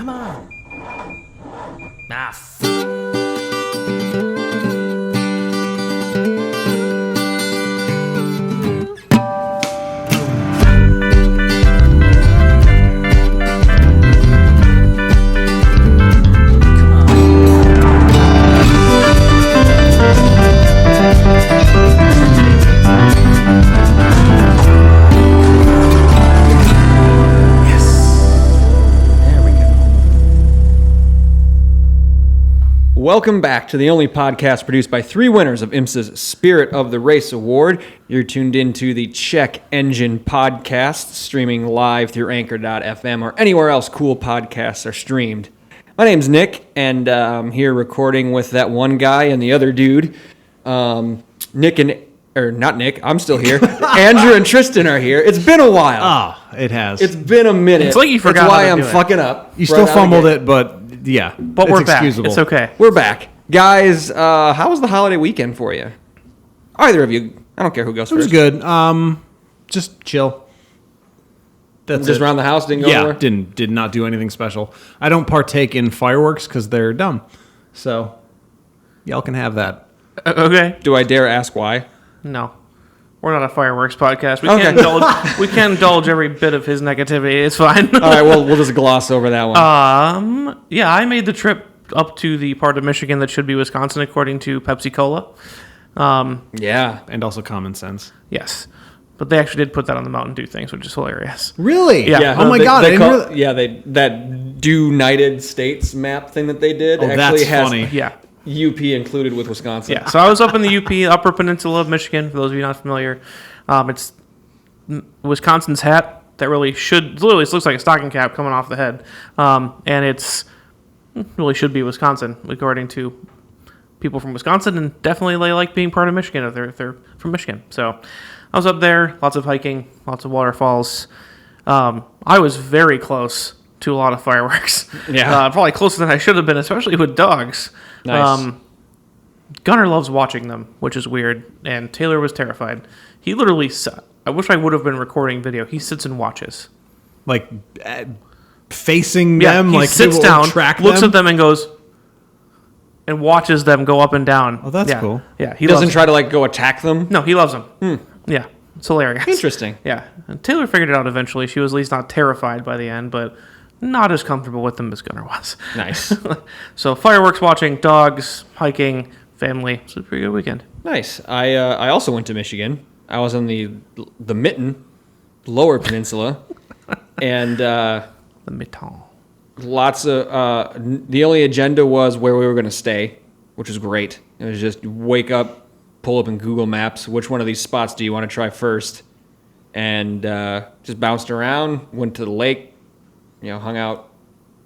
Come on. Welcome back to the only podcast produced by three winners of IMSA's Spirit of the Race Award. You're tuned into the Check Engine Podcast, streaming live through Anchor.fm or anywhere else cool podcasts are streamed. My name's Nick, and I'm here recording with that one guy and the other dude. Not Nick, I'm still here. Andrew and Tristan are here. It's been a while. Ah, it has. It's been a minute. It's like you forgot That's why how to I'm do it. fucking up. You still fumbled it, but yeah. But it's we're back. excusable. It's okay. We're back. Guys, how was the holiday weekend for you? Either of you. I don't care who goes It was first. good. Just chill. That's Just it. around the house, didn't go Yeah, anywhere? did not do anything special. I don't partake in fireworks because they're dumb. So, y'all can have that. Okay. Do I dare ask why? No. We're not a fireworks podcast. We Okay. can't indulge every bit of his negativity. It's fine. All right, well, we'll just gloss over that one. Yeah, I made the trip up to the part of Michigan that should be Wisconsin, according to Pepsi Cola. Yeah. And also common sense. Yes. But they actually did put that on the Mountain Dew things, which is hilarious. Really? Yeah. Oh my God. I didn't realize- that United States map thing that they did Oh, actually that's has funny. Yeah. UP included with Wisconsin. Yeah. So I was up in the UP, Upper Peninsula of Michigan, for those of you not familiar. It's Wisconsin's hat that literally it looks like a stocking cap coming off the head. And it's really should be Wisconsin, according to people from Wisconsin, and definitely they like being part of Michigan if they're from Michigan. So I was up there, lots of hiking, lots of waterfalls. I was very close to a lot of fireworks. Yeah. Probably closer than I should have been, especially with dogs. Nice. Gunnar loves watching them, which is weird, and Taylor was terrified. He literally I wish I would have been recording video. He sits and watches. Like, facing them? He Like, sits to down, track looks them? at them, and goes, and watches them go up and down. Oh, that's Yeah. cool. Yeah, He doesn't try to go attack them. No, he loves them. Yeah, it's hilarious. Interesting. Yeah, and Taylor figured it out eventually. She was at least not terrified by the end, but not as comfortable with them as Gunnar was. Nice. So fireworks watching, dogs, hiking, family. It's a pretty good weekend. Nice. I also went to Michigan. I was on the Mitten, Lower Peninsula, and The Mitton. lots of the only agenda was where we were going to stay, which was great. It was just wake up, pull up in Google Maps, which one of these spots do you want to try first, and just bounced around, went to the lake, hung out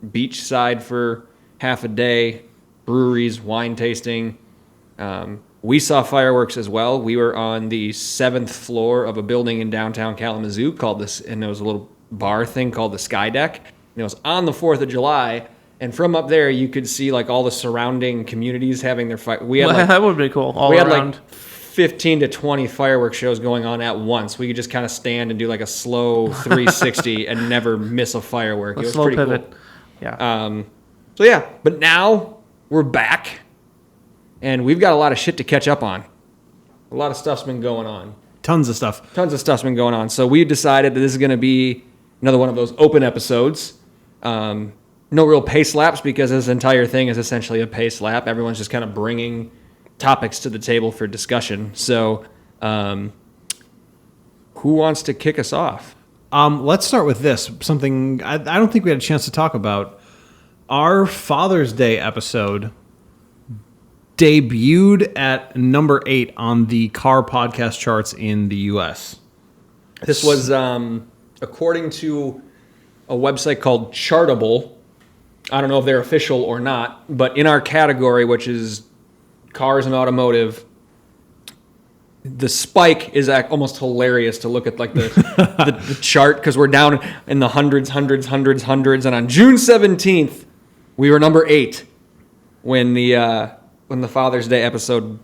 beachside for half a day, breweries, wine tasting. We saw fireworks as well. We were on the 7th floor of a building in downtown Kalamazoo and there was a little bar thing called the Sky Deck. And it was on the 4th of July. And from up there, you could see all the surrounding communities having their fire. We had That would be cool. All we had around. 15 to 20 fireworks shows going on at once. We could just kind of stand and do a slow 360 and never miss a firework. It a was slow pretty pivot. cool. Yeah. So yeah, but now we're back, and we've got a lot of shit to catch up on. A lot of stuff's been going on. Tons of stuff. Tons of stuff's been going on. So we decided that this is going to be another one of those open episodes. No real pace laps because this entire thing is essentially a pace lap. Everyone's just kind of bringing topics to the table for discussion. So who wants to kick us off? Let's start with this. Something I don't think we had a chance to talk about. Our Father's Day episode debuted at number 8 on the car podcast charts in the U.S. This was, according to a website called Chartable. I don't know if they're official or not, but in our category, which is cars and automotive, the spike is almost hilarious to look at the chart because we're down in the hundreds. And on June 17th, we were number 8 when the Father's Day episode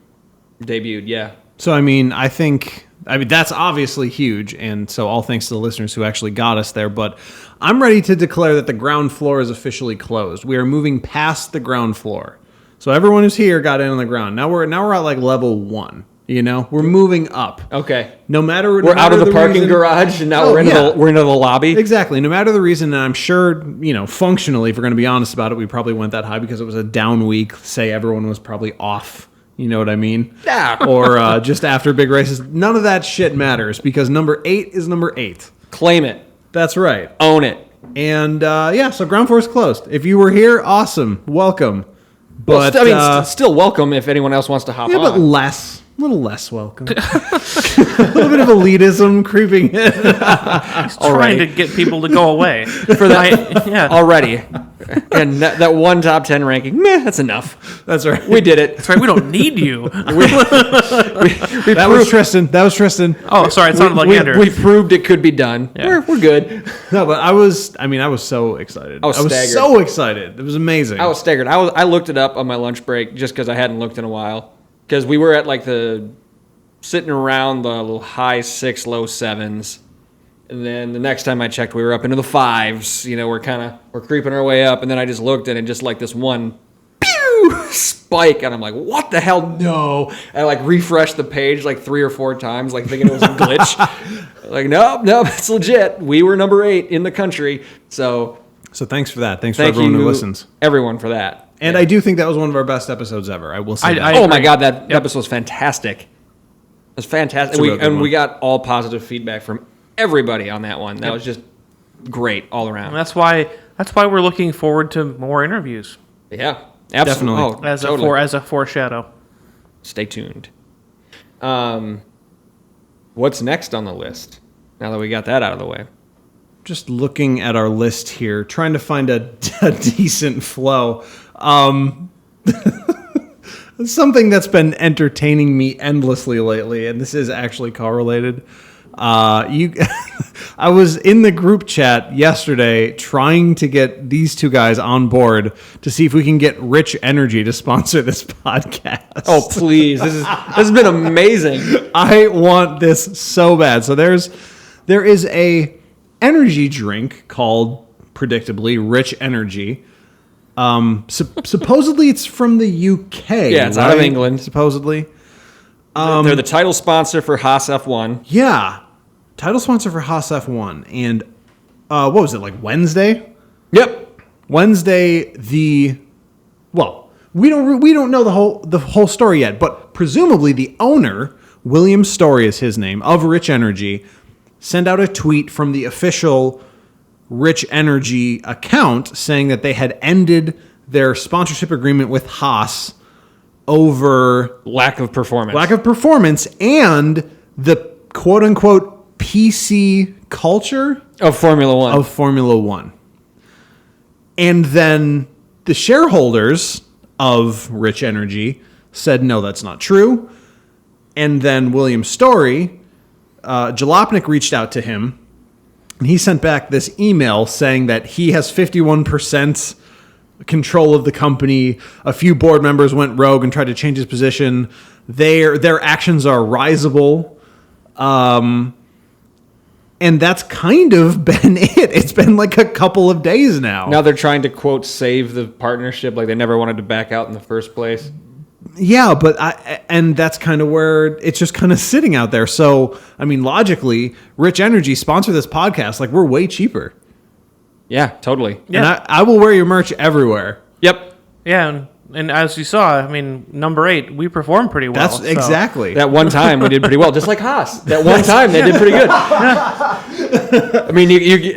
debuted. Yeah. So, I mean, I think I mean, that's obviously huge, and so all thanks to the listeners who actually got us there. But I'm ready to declare that the ground floor is officially closed. We are moving past the ground floor, so everyone who's here got in on the ground. Now we're at like level 1. You know, we're moving up. Okay. No matter We're out of the parking garage, and now we're into the lobby. Exactly. No matter the reason, and I'm sure, functionally, if we're going to be honest about it, we probably went that high because it was a down week. Say everyone was probably off. You know what I mean? Yeah. Or just after big races. None of that shit matters because number 8 is number 8. Claim it. That's right. Own it. And so ground floor is closed. If you were here, awesome. Welcome. But still welcome if anyone else wants to hop on. but a little less welcome. A little bit of elitism creeping in. Trying to get people to go away. For that, already. And that one top 10 ranking, that's enough. That's right. We did it. That's right. We don't need you. That was Tristan. Oh, sorry. It sounded like Andrew. We proved it could be done. Yeah. We're good. No, but I was so excited. I was staggered. So excited. It was amazing. I was staggered. I looked it up on my lunch break just because I hadn't looked in a while. Because we were at sitting around the little high 6, low 7s. And then the next time I checked, we were up into the 5s. We're creeping our way up. And then I just looked and it just like this one spike. And I'm like, what the hell? No. I refreshed the page 3 or 4 times, thinking it was a glitch. Nope, it's legit. We were number 8 in the country. So thanks for that. Thanks for everyone who listens. Everyone for that. And I do think that was one of our best episodes ever. I will say that. Oh my God, that episode was fantastic. It was fantastic. We got all positive feedback from everybody on that one. That was just great all around. And that's why we're looking forward to more interviews. Yeah, absolutely. Definitely. As a foreshadow. Stay tuned. What's next on the list? Now that we got that out of the way. Just looking at our list here, trying to find a decent flow. Something that's been entertaining me endlessly lately, and this is actually correlated. I was in the group chat yesterday trying to get these two guys on board to see if we can get Rich Energy to sponsor this podcast. Oh, please. This has been amazing. I want this so bad. So there is a energy drink called, predictably, Rich Energy. Supposedly it's from the UK. Yeah, it's out of England. Supposedly. They're the title sponsor for Haas F1. Yeah. Title sponsor for Haas F1. And what was it, Wednesday? Yep. Wednesday, we don't know the whole story yet, but presumably the owner, William Story is his name, of Rich Energy, sent out a tweet from the official Rich Energy account saying that they had ended their sponsorship agreement with Haas over lack of performance and the quote-unquote PC culture of Formula 1. And then the shareholders of Rich Energy said, no, that's not true. And then William Story, Jalopnik reached out to him, and he sent back this email saying that he has 51% control of the company. A few board members went rogue and tried to change his position. Their actions are risible. And that's kind of been it. It's been a couple of days now. Now they're trying to, quote, save the partnership. They never wanted to back out in the first place. Yeah, but and that's kind of where it's just kind of sitting out there. So, logically, Rich Energy sponsor this podcast. We're way cheaper. Yeah, totally. Yeah. And I will wear your merch everywhere. Yep. Yeah, and as you saw, number 8, we performed pretty well. That's exactly. That one time we did pretty well, just like Haas. That one time they did pretty good.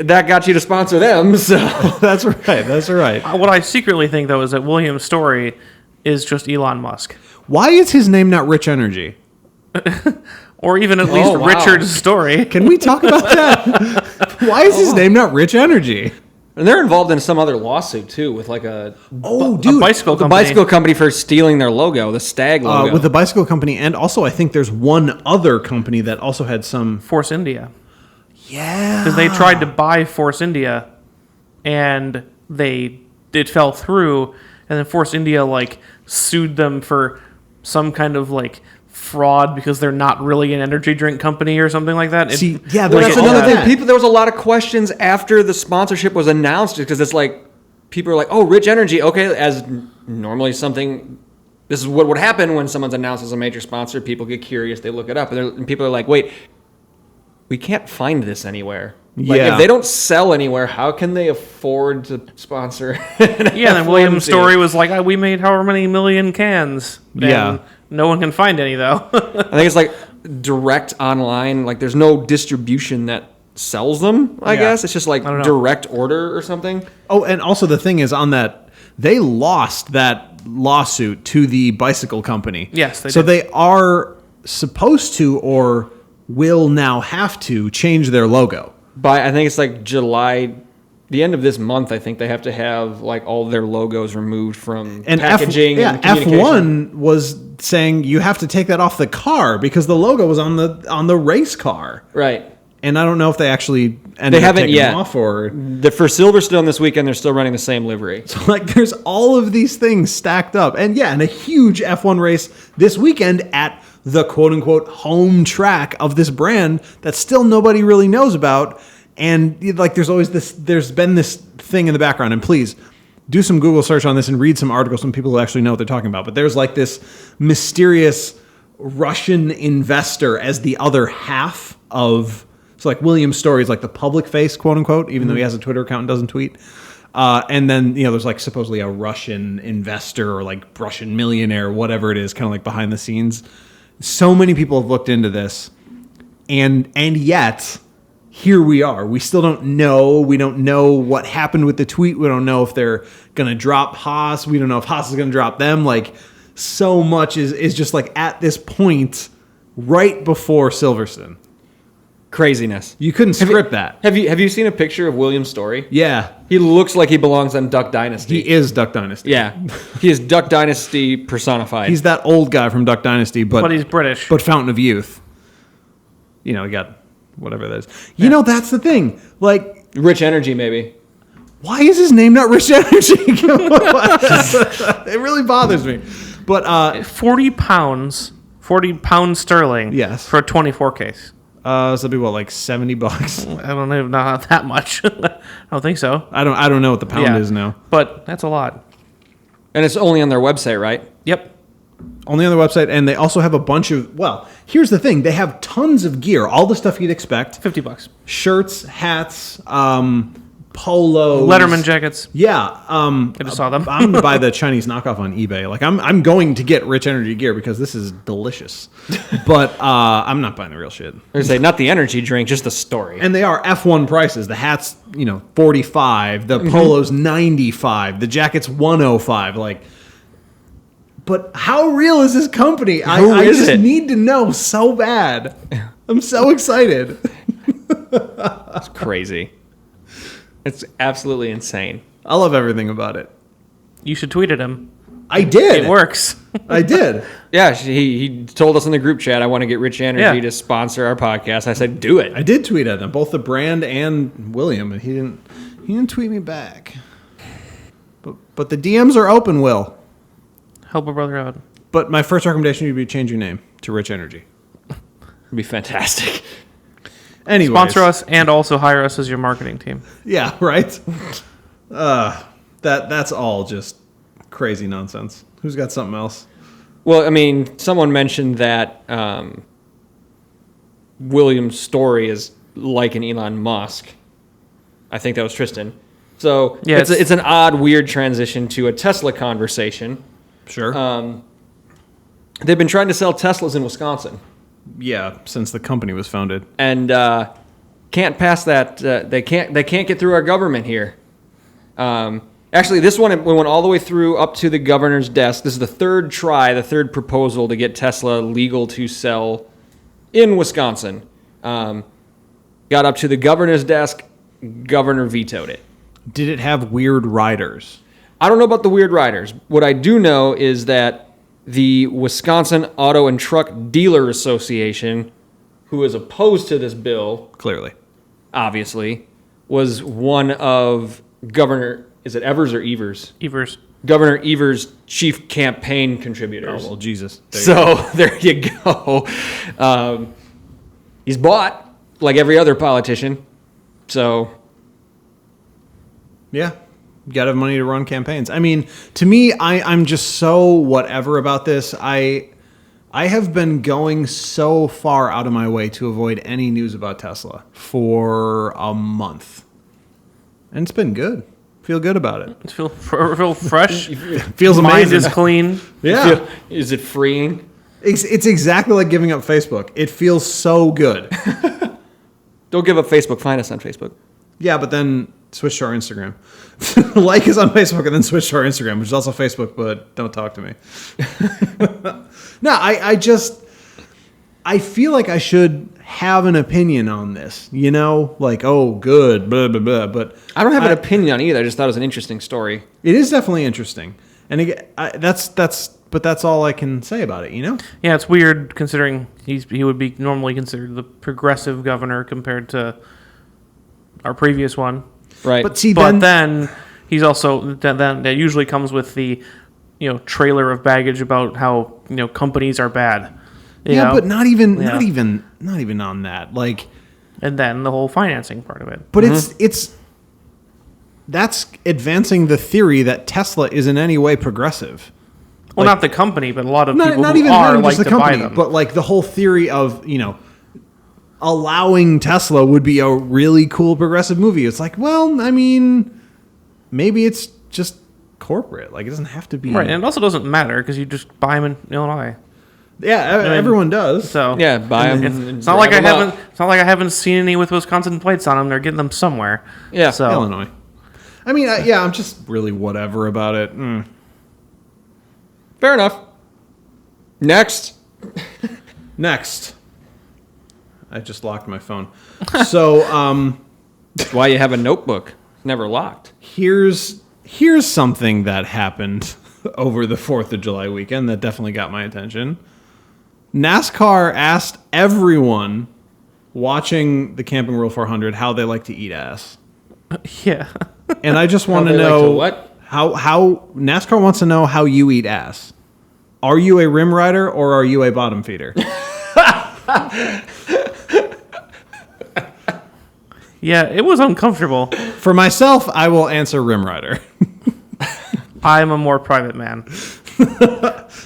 That got you to sponsor them, so. That's right. What I secretly think, though, is that William Story is just Elon Musk. Why is his name not Rich Energy? Or even at least Richard Story. Can we talk about that? Why is his name not Rich Energy? And they're involved in some other lawsuit, too, with a bicycle company. The bicycle company for stealing their logo, the Stag logo. With the bicycle company, and also I think there's one other company that also had some... Force India. Yeah. Because they tried to buy Force India, and it fell through, and then Force India, sued them for some kind of, fraud because they're not really an energy drink company or something like that. See, yeah, like, there's That's it- another that. thing. There was a lot of questions after the sponsorship was announced because it's like people are like, "Oh, Rich Energy, okay." As normally something, this is what would happen when someone's announced as a major sponsor. People get curious, they look it up, and people are like, "Wait, we can't find this anywhere." Like, Yeah. if they don't sell anywhere, how can they afford to sponsor? Yeah, and then William Story was like, we made however many million cans. And Yeah. no one can find any, though. I think it's like direct online. Like there's no distribution that sells them. I Yeah. guess it's just like don't know. direct order or something. Oh, and also the thing is on that, they lost that lawsuit to the bicycle company. Yes, they so did. they are supposed to or will now have to change their logo. By I think it's like July, the end of this month. I think they have to have like all their logos removed from And packaging. and communication. F1 was saying you have to take that off the car because the logo was on the race car. Right. And I don't know if they actually ended They up haven't taking yet. them off or For Silverstone this weekend, they're still running the same livery. like there's all of these things stacked up. And yeah, and a huge F1 race this weekend at the quote unquote home track of this brand that still nobody really knows about. And like there's been this thing in the background, and please do some Google search on this and read some articles from people who actually know what they're talking about. But there's like this mysterious Russian investor as the other half of, so like William Story is like the public face, quote unquote, even though he has a Twitter account and doesn't tweet. And then, there's like supposedly a Russian investor or like Russian millionaire, whatever it is, kind of like behind the scenes. So many people have looked into this, and yet here we are. We still don't know. We don't know what happened with the tweet. We don't know if they're going to drop Haas. We don't know if Haas is going to drop them. Like, so much is just like at this point right before Silverstone. Craziness. You couldn't script that. Have you seen a picture of William Story? Yeah. He looks like he belongs on Duck Dynasty. He is Duck Dynasty. Yeah, he is Duck Dynasty personified. He's that old guy from Duck Dynasty, But he's British. but Fountain of Youth. He got whatever that is. That's the thing. Like, Rich Energy, maybe. why is his name not Rich Energy? It really bothers me. But 40 pounds sterling Yes. for a 24 case. so it'd be what, like $70? I don't know, not that much. I don't think so. I don't know what the pound Yeah. is now. But that's a lot. And it's only on their website, right? Yep. Only on their website, and they also have a bunch of. Well, here's the thing: they have tons of gear, all the stuff you'd expect: $50. shirts, hats, polos, Letterman jackets. Yeah, I just saw them. I'm gonna buy the Chinese knockoff on eBay. Like I'm going to get Rich Energy gear because this is delicious. But I'm not buying the real shit. I say not the energy drink, just the story. And they are F1 prices. The hats, $45. The polos, $95. The jackets, $105. Like, but how real is this company? I is just it? need to know so bad. I'm so excited. It's crazy. It's absolutely insane. I love everything about it. You should tweet at him. I did. It works. I did. Yeah, he told us in the group chat, I want to get Rich Energy Yeah. to sponsor our podcast. I said, do it. I did tweet at them, both the brand and William, and he didn't tweet me back. But the DMs are open, Will. Help a brother out. But my first recommendation would be change your name to Rich Energy. It'd be fantastic. Anyways, Sponsor us and also hire us as your marketing team. Yeah, right. That's all just crazy nonsense. Who's got something else? Well, I mean, someone mentioned that William's story is like an Elon Musk. I think that was Tristan. So Yeah, it's an odd, weird transition to a Tesla conversation. Sure. They've been trying to sell Teslas in Wisconsin, Yeah, since the company was founded. and can't pass that. They can't get through our government here. Actually, this one we went all the way through up to the governor's desk. This is the third proposal to get Tesla legal to sell in Wisconsin. Got up to the governor's desk. Governor vetoed it. Did it have weird riders? I don't know about the weird riders. What I do know is that the Wisconsin Auto and Truck Dealer Association, who is opposed to this bill, Clearly. obviously, was one of Governor, is it Evers or Evers? Evers. Governor Evers' chief campaign contributors. Oh well, Jesus. So there you go. He's bought like every other politician. So Yeah. You gotta have money to run campaigns. I mean, to me, I'm just so whatever about this. I have been going so far out of my way to avoid any news about Tesla for a month. And it's been good. Feel good about it. Feel fresh. Feels Mind amazing. is clean. Yeah. is it freeing? It's exactly like giving up Facebook. It feels so good. Don't give up Facebook. Find us on Facebook. Yeah, but then switch to our Instagram. Like us on Facebook and then switch to our Instagram, which is also Facebook, but don't talk to me. No, I feel like I should have an opinion on this, you know? Like, oh, good, blah, blah, blah. But I don't have an opinion on either. I just thought it was an interesting story. it is definitely interesting. And again, that's all I can say about it, you know? Yeah, it's weird considering he would be normally considered the progressive governor compared to our previous one. Right. But see, But then he's also then that usually comes with the trailer of baggage about how companies are bad. You yeah, know? but not even Yeah. on that. Like, And then the whole financing part of it. but it's that's advancing the theory that Tesla is in any way progressive. Well, Like- not the company, but a lot of people Not who even are just like the to company, buy them. but like the whole theory of allowing Tesla would be a really cool progressive movie. It's like, well, I mean, maybe it's just corporate. Like, it doesn't have to be Right, and it also doesn't matter because you just buy them in Illinois. Yeah, everyone does. So yeah, buy them. it's not like I haven't. It's not like I haven't seen any with Wisconsin plates on them. They're getting them somewhere. Yeah. So Illinois. I mean, yeah, I'm just really whatever about it. Fair enough. Next. Next, I just locked my phone. So That's why you have a notebook. It's never locked. here's something that happened over the 4th of July weekend that definitely got my attention. NASCAR asked everyone watching the Camping World 400 how they like to eat ass. yeah. And I just want to they like know to what? how NASCAR wants to know how you eat ass. Are you a rim rider or are you a bottom feeder? Yeah, it was uncomfortable. For myself, I will answer rim rider. I'm a more private man.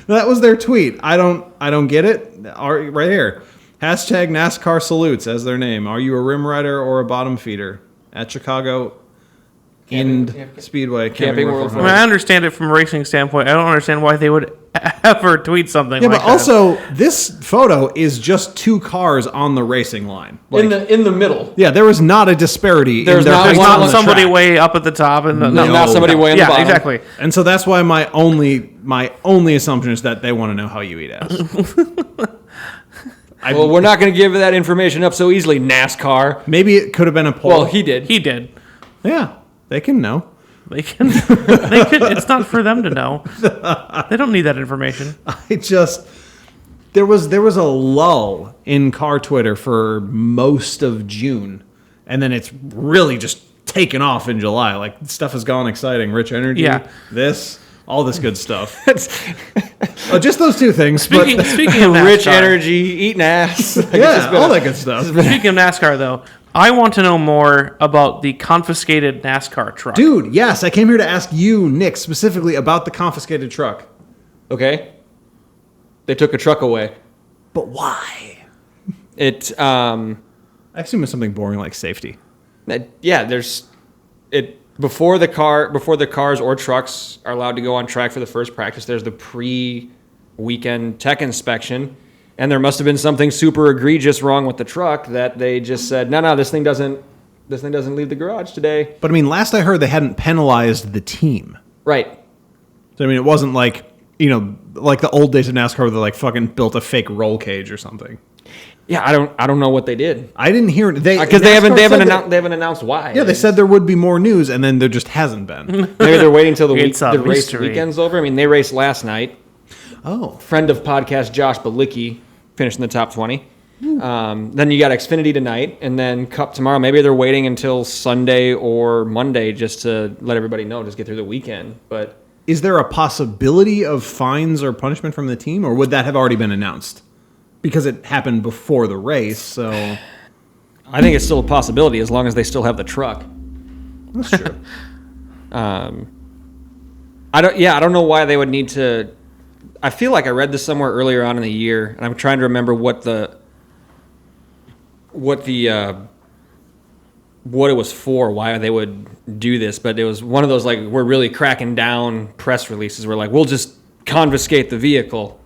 That was their tweet. I don't get it. Right here. Hashtag NASCAR salutes as their name. Are you a rim rider or a bottom feeder? At Chicago Speedway. Camping World I mean, I understand it from a racing standpoint. I don't understand why they would ever tweet something Yeah, like but that. also this photo is just two cars on the racing line. Like, in the middle. yeah, there was not a disparity. There's in their not there's height one on not the somebody track. way up at the top and There's not somebody way in the yeah, bottom. exactly. And so that's why my only assumption is that they want to know how you eat ass. Well, we're not going to give that information up so easily, NASCAR. Maybe it could have been a poll. Well, he did. He did. Yeah, they can know. They can. They could. It's not for them to know. They don't need that information. There was a lull in car Twitter for most of June, and then it's really just taken off in July. Like, stuff has gone exciting. Rich Energy, Yeah. all this good stuff. Just those two things. Speaking of NASCAR, Rich energy, eating ass. But yeah, all that good stuff. Speaking of NASCAR, though, I want to know more about the confiscated NASCAR truck. Dude, yes, I came here to ask you, Nick, specifically about the confiscated truck. Okay. They took a truck away. But why? It, I assume it's something boring like safety. yeah, before the cars or trucks are allowed to go on track for the first practice, there's the pre-weekend tech inspection, and there must have been something super egregious wrong with the truck that they just said, no, this thing doesn't leave the garage today. But I mean, last I heard, they hadn't penalized the team. Right. So I mean, it wasn't like, like the old days of NASCAR where they like fucking built a fake roll cage or something. Yeah, I don't know what they did I didn't hear because they haven't announced why. Yeah, they said there would be more news, and then there just hasn't been. maybe they're waiting until It's a the race mystery. weekend's over. I mean, they raced last night. Oh, Friend of podcast Josh Balicki finished in the top 20. Then you got Xfinity tonight, and then Cup tomorrow. Maybe they're waiting until Sunday or Monday just to let everybody know, just get through the weekend. But is there a possibility of fines or punishment from the team, or would that have already been announced? Because it happened before the race, so I think it's still a possibility as long as they still have the truck. that's true. I don't know why they would need to. I feel like I read this somewhere earlier on in the year, and I'm trying to remember what it was for, why they would do this. But it was one of those, like, we're really cracking down press releases. We're like, we'll just confiscate the vehicle,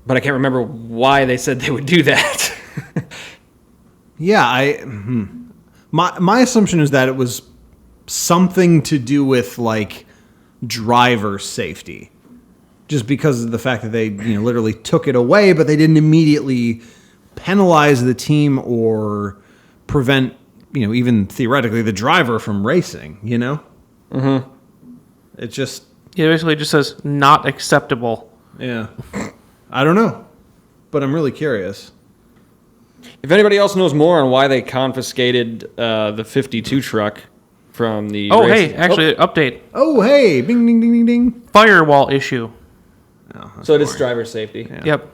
but I can't remember why they said they would do that. Yeah, my assumption is that it was something to do with like driver safety, just because of the fact that they literally took it away, but they didn't immediately penalize the team or prevent even theoretically the driver from racing. Mm-hmm. It just It basically just says not acceptable. yeah, I don't know, but I'm really curious. If anybody else knows more on why they confiscated the 52 truck from the Oh, race- hey, actually, update. Oh, hey, bing, ding, ding, ding, ding. Firewall issue. so it is driver safety. Yep.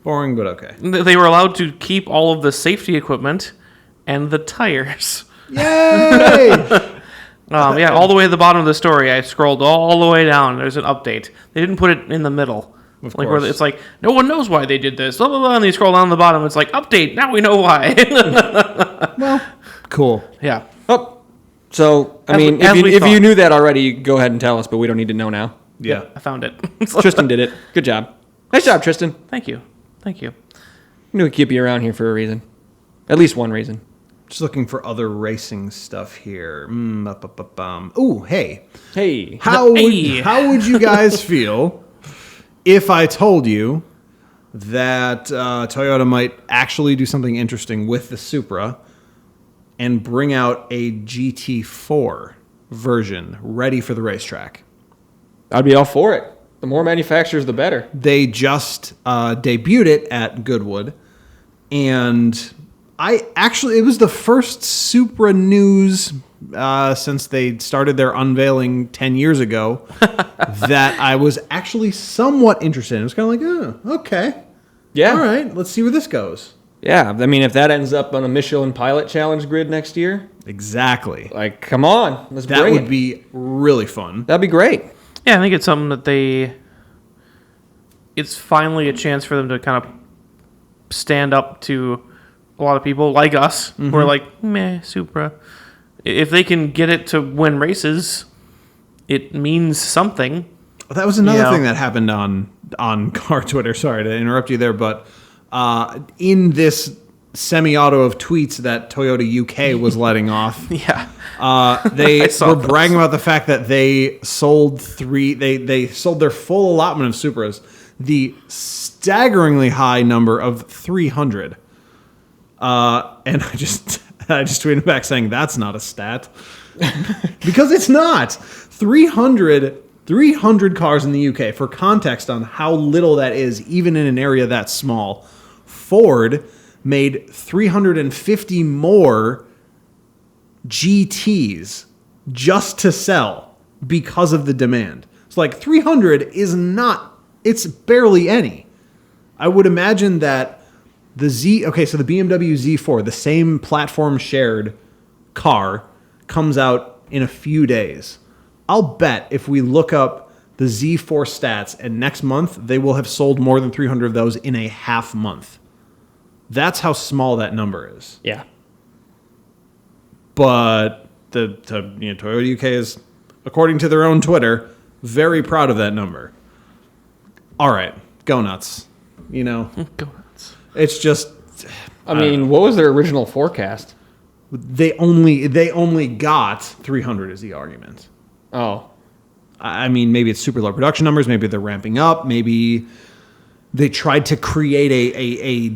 Boring, but okay. They were allowed to keep all of the safety equipment and the tires. Yay! Yeah, all the way at the bottom of the story. I scrolled all the way down. There's an update. They didn't put it in the middle. Of Like course. where it's like, no one knows why they did this. Blah, blah, blah, and you scroll down the bottom. It's like, update. Now we know why. Cool. Yeah. Oh, so I As mean, we- as we if you thought. knew that already, you go ahead and tell us, but we don't need to know now. Yeah. I found it. Tristan did it. Good job. Nice job, Tristan. Thank you. Thank you. Knew we'd keep you around here for a reason. At least one reason. Just looking for other racing stuff here. Ooh, hey. Hey. How Hey. would you guys feel if I told you that Toyota might actually do something interesting with the Supra and bring out a GT4 version ready for the racetrack? I'd be all for it. The more manufacturers, the better. They just debuted it at Goodwood, and it was the first Supra news since they started their unveiling 10 years ago that I was actually somewhat interested in. It was kind of like, oh, okay. Yeah. All right, let's see where this goes. Yeah. I mean, if that ends up on a Michelin Pilot Challenge grid next year, Exactly. like, come on. Let's That bring would it. be really fun. That'd be great. Yeah, I think it's something that it's finally a chance for them to kind of stand up to a lot of people like us who are like, meh, Supra. If they can get it to win races, it means something. That was another Yeah. thing that happened on car Twitter. Sorry to interrupt you there, but in this semi-auto of tweets that Toyota UK was letting off, Yeah. they I saw were those. bragging about the fact that they sold they sold their full allotment of Supras, the staggeringly high number of 300. And I just tweeted back saying that's not a stat because it's not 300 cars in the UK. For context on how little that is, even in an area that small, Ford made 350 more GTs just to sell because of the demand. It's like 300 is not, it's barely any. I would imagine that the BMW Z4, the same platform shared car, comes out in a few days. I'll bet if we look up the Z4 stats and next month, they will have sold more than 300 of those in a half month. That's how small that number is. Yeah. But Toyota UK is, according to their own Twitter, very proud of that number. All right, go nuts. Go nuts. It's just I mean, what was their original forecast? they only got 300 is the argument. Oh. I mean, maybe it's super low production numbers. Maybe they're ramping up. Maybe they tried to create a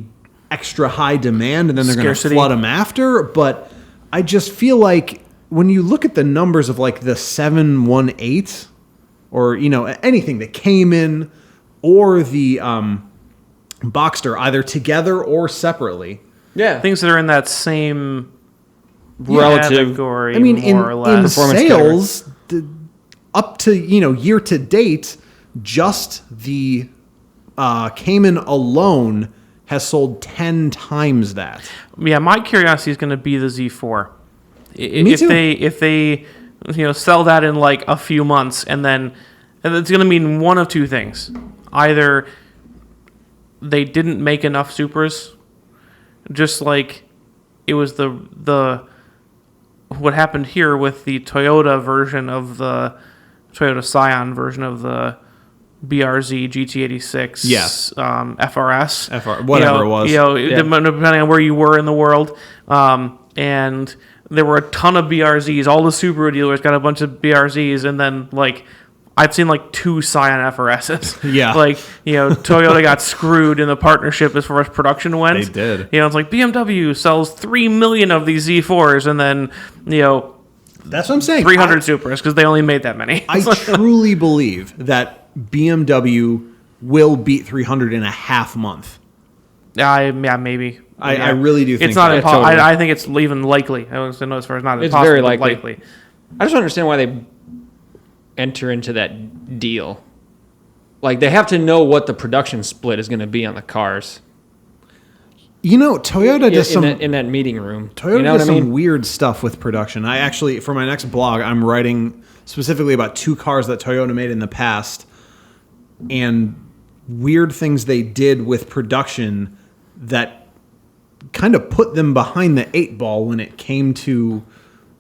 extra high demand and then they're going to Scarcity. flood them after. But I just feel like when you look at the numbers of like the 718 or, anything that came in or the Boxster either together or separately. Yeah. Things that are in that same Relative. category, I mean, more or in less. Performance sales, up to, year to date, just the Cayman alone has sold 10 times that. Yeah, my curiosity is going to be the Z4. Me If too. they sell that in like a few months, and it's going to mean one of two things: either they didn't make enough Supras, just like it was the what happened here with the Toyota version of the Toyota Scion version of the BRZ GT86, Yes. FRS, whatever it was. Depending on where you were in the world, and there were a ton of BRZs. All the Subaru dealers got a bunch of BRZs, and then like I've seen like 2 Scion FRSs. Yeah. Toyota got screwed in the partnership as far as production went. They did. It's like BMW sells 3 million of these Z4s, and then That's what I'm saying. 300 Supras because they only made that many. I truly believe that BMW will beat 300 in a half month. Maybe. I really do think it's not that. impossible. Totally. I think it's even likely. I don't know as far as not It's impossible, very but likely. I just don't understand why they enter into that deal. Like, they have to know what the production split is going to be on the cars. Toyota does in that meeting room. Toyota You know does what I some mean? weird stuff with production. I actually, for my next blog, I'm writing specifically about 2 cars that Toyota made in the past and weird things they did with production that kind of put them behind the 8 ball when it came to,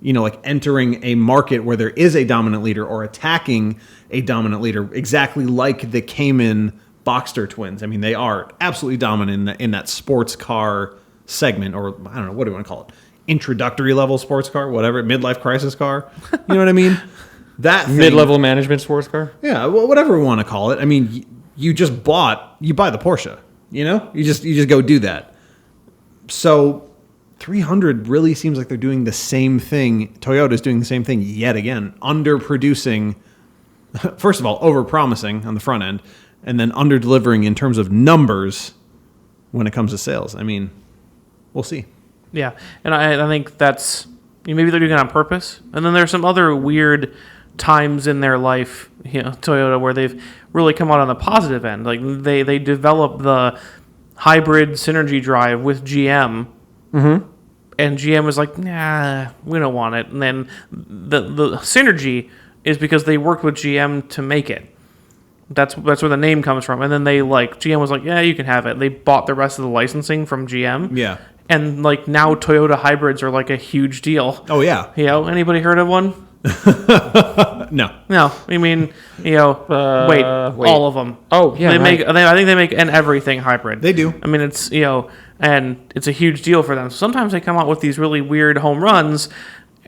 like entering a market where there is a dominant leader or attacking a dominant leader, exactly like the Cayman Boxster twins. I mean, they are absolutely dominant in that sports car segment, or I don't know, what do you want to call it? Introductory level sports car, whatever, midlife crisis car. You know what I mean? That thing, Mid-level management sports car? yeah, whatever we want to call it. I mean, you buy the Porsche, you just go do that. So 300 really seems like they're doing the same thing. Toyota's doing the same thing yet again, underproducing. First of all, overpromising on the front end, and then under-delivering in terms of numbers when it comes to sales. I mean, we'll see. Yeah, and I think that's maybe they're doing it on purpose. And then there's some other weird times in their life, Toyota, where they've really come out on the positive end. Like they developed the hybrid synergy drive with GM, and GM was like, nah, we don't want it. And then the synergy is because they worked with GM to make it. That's where the name comes from. And then GM was like, yeah, you can have it. They bought the rest of the licensing from GM. Yeah. And now Toyota hybrids are like a huge deal. Oh, yeah. Anybody heard of one? No. No. I mean, wait, all of them. Oh, yeah, They right. make. I think they make an everything hybrid. They do. I mean, it's and it's a huge deal for them. So sometimes they come out with these really weird home runs,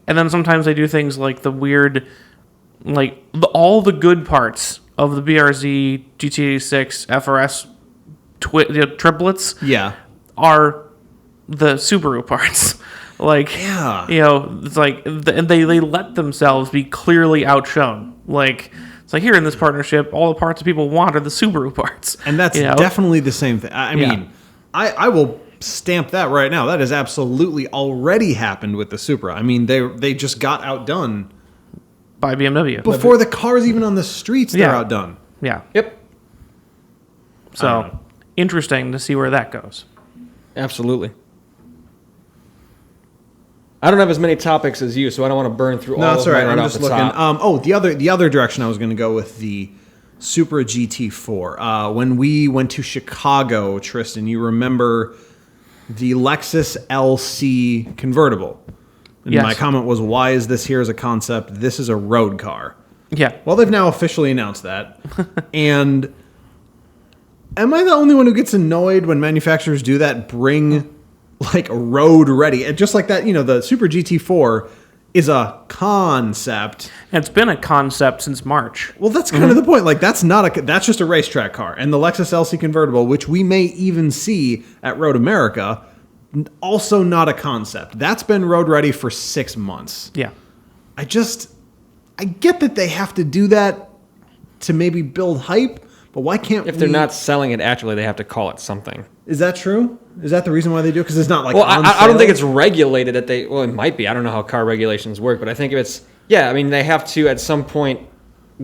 and then sometimes they do things like the weird, all the good parts of the BRZ GT86 FRS triplets Yeah. are the Subaru parts. Yeah. It's like, and they let themselves be clearly outshone. It's like here in this partnership, all the parts that people want are the Subaru parts. And that's definitely the same thing. I mean, I will stamp that right now. That has absolutely already happened with the Supra. I mean, they just got outdone. By BMW. Before the car's even on the streets, they're Yeah. outdone. Yeah. Yep. I don't So, know. interesting to see where that goes. Absolutely. I don't have as many topics as you, so I don't want to burn through all No, of that's them all right. right I'm off just the looking. top. The other direction I was going to go with the Supra GT4. When we went to Chicago, Tristan, you remember the Lexus LC convertible. And Yes. my comment was, why is this here as a concept? This is a road car. Yeah. Well, they've now officially announced that. And am I the only one who gets annoyed when manufacturers do that? Bring road ready. And just like that, the Super GT4 is a concept. And it's been a concept since March. Well, that's kind of the point. That's just a racetrack car. And the Lexus LC convertible, which we may even see at Road America, also not a concept. That's been road ready for 6 months. Yeah. I get that they have to do that to maybe build hype, but why can't If they're not selling it accurately, they have to call it something. Is that true? Is that the reason why they do it? Because it's not Well, on I don't sale? think it's regulated well, it might be. I don't know how car regulations work, but I think if it's, they have to at some point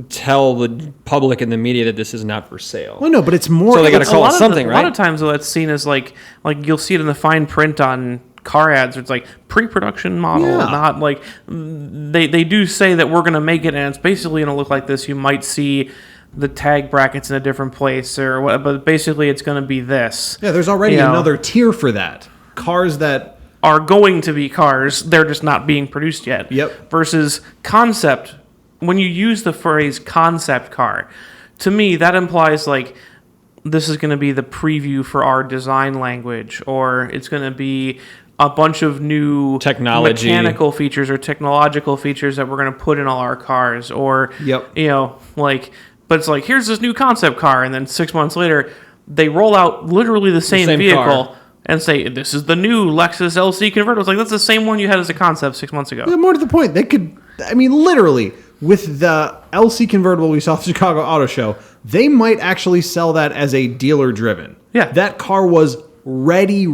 tell the public and the media that this is not for sale. Well, no, but it's more. So they gotta it's- call it lot of something, A right? lot of times, though, it's seen as like you'll see it in the fine print on car ads. Where it's like pre-production model, Yeah. not like they do say that we're gonna make it, and it's basically gonna look like this. You might see the tag brackets in a different place or what, but basically it's gonna be this. Yeah, there's already You know. another tier for that. Cars that Are going to be cars. They're just not being produced yet. Yep. Versus concept. When you use the phrase concept car, to me that implies like this is going to be the preview for our design language, or it's going to be a bunch of new Technology. mechanical features or technological features that we're going to put in all our cars, or Yep. you know, like, but it's like here's this new concept car, and then 6 months later they roll out literally the same same vehicle. car. And say this is the new Lexus LC convertible. It's like that's the same one you had as a concept 6 months ago. Yeah, more to the point, they could. I mean, literally, with the LC convertible we saw at the Chicago Auto Show, they might actually sell that as a dealer-driven. Yeah. that car was ready.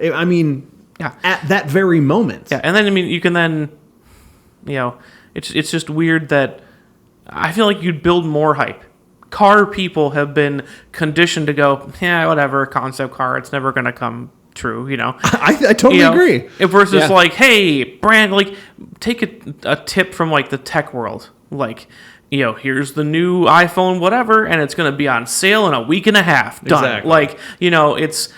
I mean, Yeah. at that very moment. Yeah, and then I mean you can then, you know, it's just weird that I feel like you'd build more hype. Car people have been conditioned to go, yeah, whatever, concept car, it's never going to come true, you know. I totally You know, agree. Versus Yeah. like, hey, brand, like, take a tip from like the tech world, like, you know, here's the new iPhone, whatever, and it's going to be on sale in a week and a half. Done. Exactly. Like, you know, this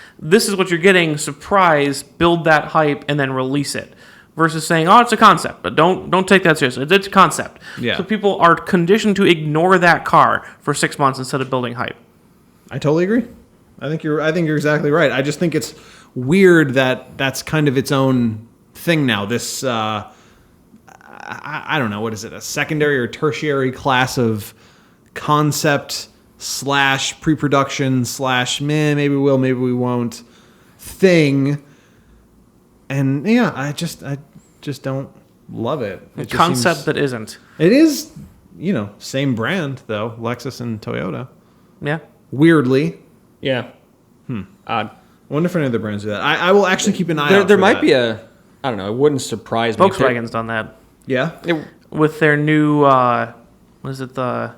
is what you're getting. Surprise, build that hype, and then release it. Versus saying, oh, it's a concept, but don't take that seriously. It's a concept. Yeah. So people are conditioned to ignore that car for 6 months instead of building hype. I totally agree. I think you're exactly right. I just think it's weird that that's kind of its own thing now. This I don't know, what is it? A secondary or tertiary class of concept / pre-production / maybe we will, maybe we won't thing. And yeah, I just don't love it. It just Concept seems- that isn't. it is, same brand though, Lexus and Toyota. Yeah. Weirdly, Yeah. Odd. I wonder if any other brands do that. I will actually keep an eye out. There for might that. be a. I don't know. It wouldn't surprise me. if there- Volkswagen's done that. Yeah. With their new, what is it, the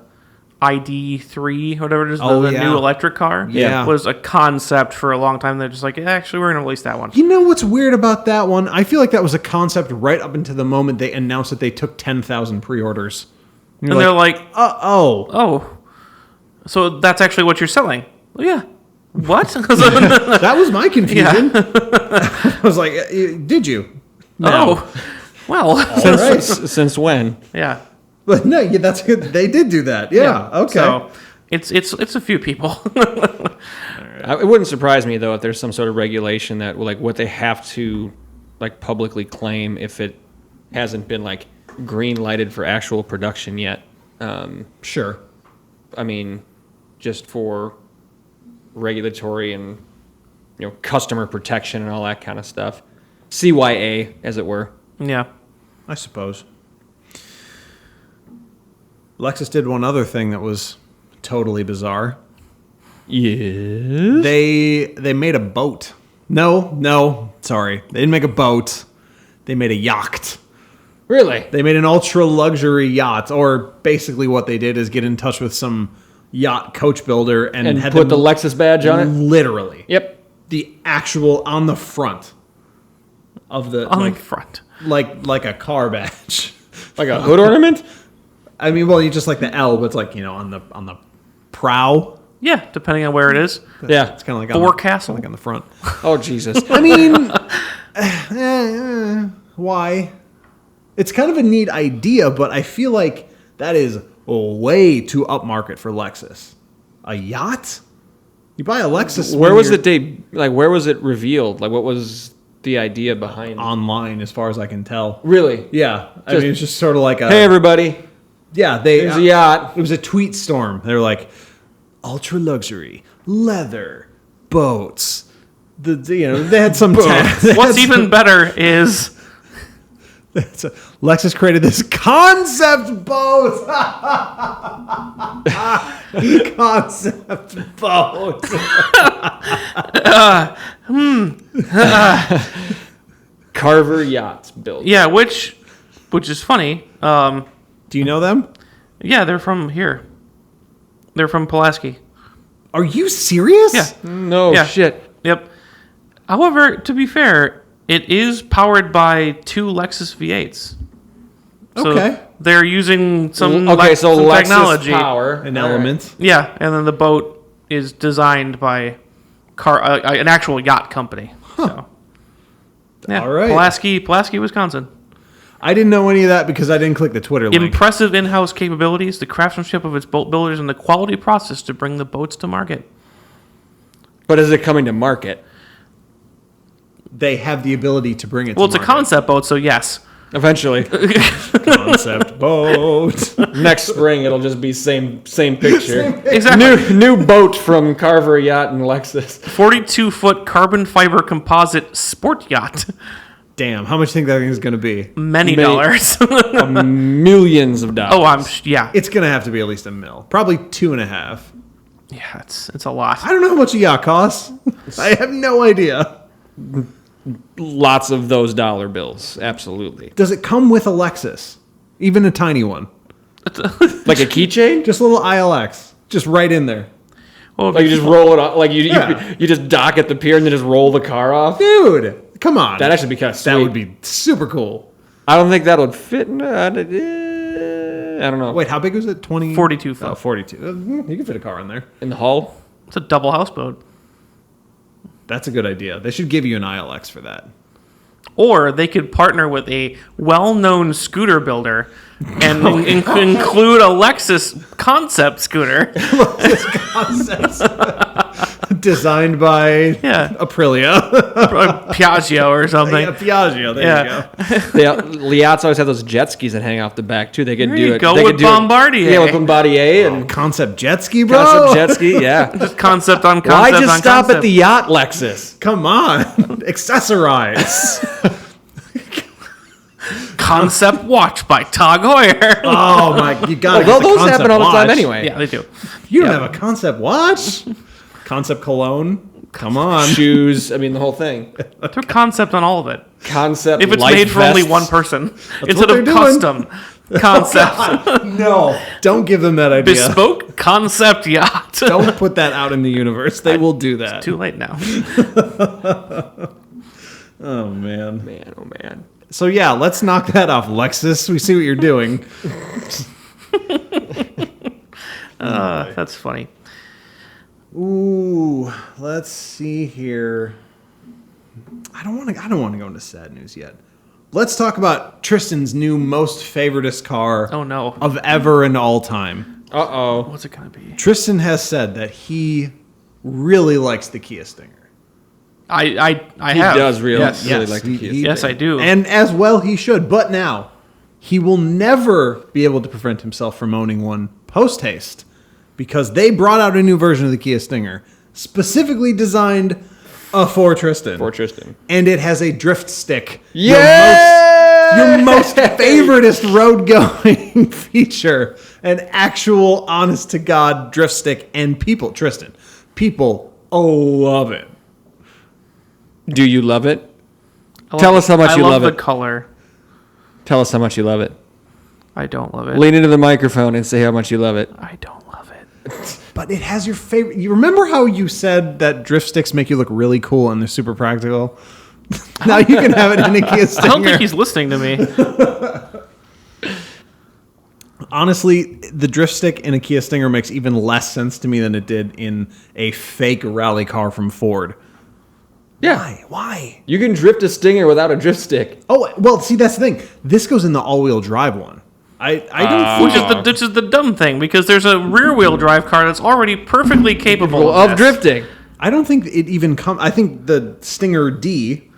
ID3, whatever it is, Oh, the yeah. new electric car? Yeah. Was a concept for a long time. They're just like, yeah, actually, we're going to release that one. You know what's weird about that one? I feel like that was a concept right up until the moment they announced that they took 10,000 pre-orders. And they're like, oh. oh, so that's actually what you're selling? Well, yeah. What? That was my confusion. I was like, did you? No. Oh, well, Since when? yeah. But no, yeah, that's good. They did do that. Yeah. Okay. So it's a few people. It wouldn't surprise me though if there's some sort of regulation that like what they have to like publicly claim if it hasn't been like green lighted for actual production yet. Sure. I mean, just for regulatory and customer protection and all that kind of stuff. CYA, as it were. Yeah. I suppose. Lexus did one other thing that was totally bizarre. Yeah. They made a boat. No, sorry. They didn't make a boat. They made a yacht. Really? They made an ultra luxury yacht, or basically what they did is get in touch with some yacht coach builder and had put the them Lexus badge on it? literally. Yep. The actual on the front of the On the front. like a car badge. Like a hood ornament? I mean, well, you just like the L, but it's like on the prow. Yeah, depending on where it is. Yeah. It's kind of like on Forecastle. like on the front. Oh, Jesus. I mean, why? It's kind of a neat idea, but I feel like that is way too upmarket for Lexus. A yacht? You buy a Lexus. Where when was you're where was it revealed? Like, what was the idea behind it? online, as far as I can tell? Really? Yeah, I mean, it's just sort of like a. Hey, everybody. Yeah, they. There's a yacht. It was a tweet storm. They're like, ultra luxury, leather, boats. They had some. What's even better is Lexus created this concept boat. Concept boat. Carver Yachts built. yeah, which is funny. Do you know them? Yeah, they're from here. They're from Pulaski. Are you serious? Yeah. No Yeah. shit. Yep. However, to be fair, it is powered by 2 Lexus V8s. So Okay. they're using some, Okay, so some Lexus technology. power. An All right. element. Yeah, and then the boat is designed by an actual yacht company. So, yeah, All right. Pulaski, Wisconsin. I didn't know any of that because I didn't click the Twitter link. Impressive in-house capabilities, the craftsmanship of its boat builders, and the quality process to bring the boats to market. But is it coming to market? They have the ability to bring it Well, to it's a market. concept boat, so yes. Eventually. Concept boat. Next spring it'll just be same picture. Exactly. New boat from Carver Yacht and Lexus. 42-foot carbon fiber composite sport yacht. Damn, how much do you think that thing is going to be? Many Many- dollars. Millions of dollars. Yeah. It's going to have to be at least $1 million. Probably 2.5. Yeah, it's a lot. I don't know how much a yacht costs. I have no idea. Lots of those dollar bills. Absolutely. Does it come with a Lexus? Even a tiny one? Like a keychain? Just a little ILX. Just right in there. Well, Like you just roll it off. Like Yeah. you just dock at the pier and then just roll the car off? Dude, come on. That'd actually be kind of sweet. That would be super cool. I don't think that would fit. I don't know. Wait, how big was it? 20? 42 foot. Oh, 42. You can fit a car in there. In the hull? It's a double houseboat. That's a good idea. They should give you an ILX for that. Or they could partner with a well-known scooter builder and include a Lexus concept scooter. Concepts. Designed by Yeah. Aprilia. Piaggio or something. Yeah, Piaggio. There Yeah. you go. Yachts always have those jet skis that hang off the back too. They could There do you it. go They with could do it- Bombardier. Yeah, with Bombardier and Concept jet ski, bro. concept jet ski. Yeah. Just concept on concept Why on just stop concept. at the yacht, Lexus? Come on. Accessorize. Concept watch by Tag Heuer. Oh, my. You got to Although those happen all the time anyway. Yeah, they do. You don't have a concept watch? Concept cologne? Come on. Shoes. I mean, the whole thing. Throw concept on all of it. Concept. If it's life made for only vests. one person, what instead they're of doing. custom concept, No. Don't give them that idea. bespoke concept yacht. Don't put that out in the universe. They will do that. Too late now. Oh, man. Man, oh man. So, yeah, let's knock that off, Lexus. We see what you're doing. That's funny. Ooh, let's see here. I don't want to go into sad news yet. Let's talk about Tristan's new most favoritist car Oh no. of ever and all time. Uh-oh. What's it gonna be? Tristan has said that he really likes the Kia Stinger. I He have. does really, Yes. really Yes, like the he- Kia he- Yes, I do. And as well he should. But now, he will never be able to prevent himself from owning one post-haste because they brought out a new version of the Kia Stinger, specifically designed for Tristan. For Tristan. And it has a drift stick. Yeah! Your most favoritist road-going feature. An actual, honest-to-God drift stick. And people, Tristan, people love it. Do you love it? I love Tell us how much I you love the it. color. Tell us how much you love it. I don't love it. Lean into the microphone and say how much you love it. I don't love it. But it has your favorite. You remember how you said that drift sticks make you look really cool and they're super practical? Now you can have it in a Kia Stinger. I don't think he's listening to me. Honestly, the drift stick in a Kia Stinger makes even less sense to me than it did in a fake rally car from Ford. Yeah. Why? You can drift a Stinger without a drift stick. Oh, well, see, that's the thing. This goes in the all-wheel drive one. I don't think Which is the dumb thing because there's a rear wheel drive car that's already perfectly capable Of this. drifting. I don't think it even comes. I think the Stinger D,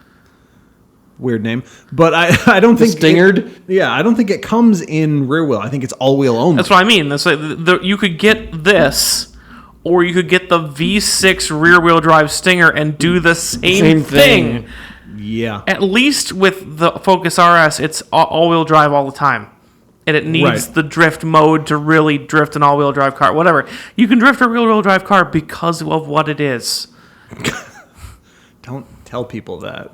weird name, but I don't think Stingered? Yeah, I don't think it comes in rear wheel. I think it's all wheel only. That's what I mean. That's like you could get this, or you could get the V6 rear wheel drive Stinger and do the same thing. Yeah, At least with the Focus RS, it's all wheel drive all the time. And it needs Right. the drift mode to really drift an all wheel drive car. Whatever. You can drift a rear wheel drive car because of what it is. don't tell people that.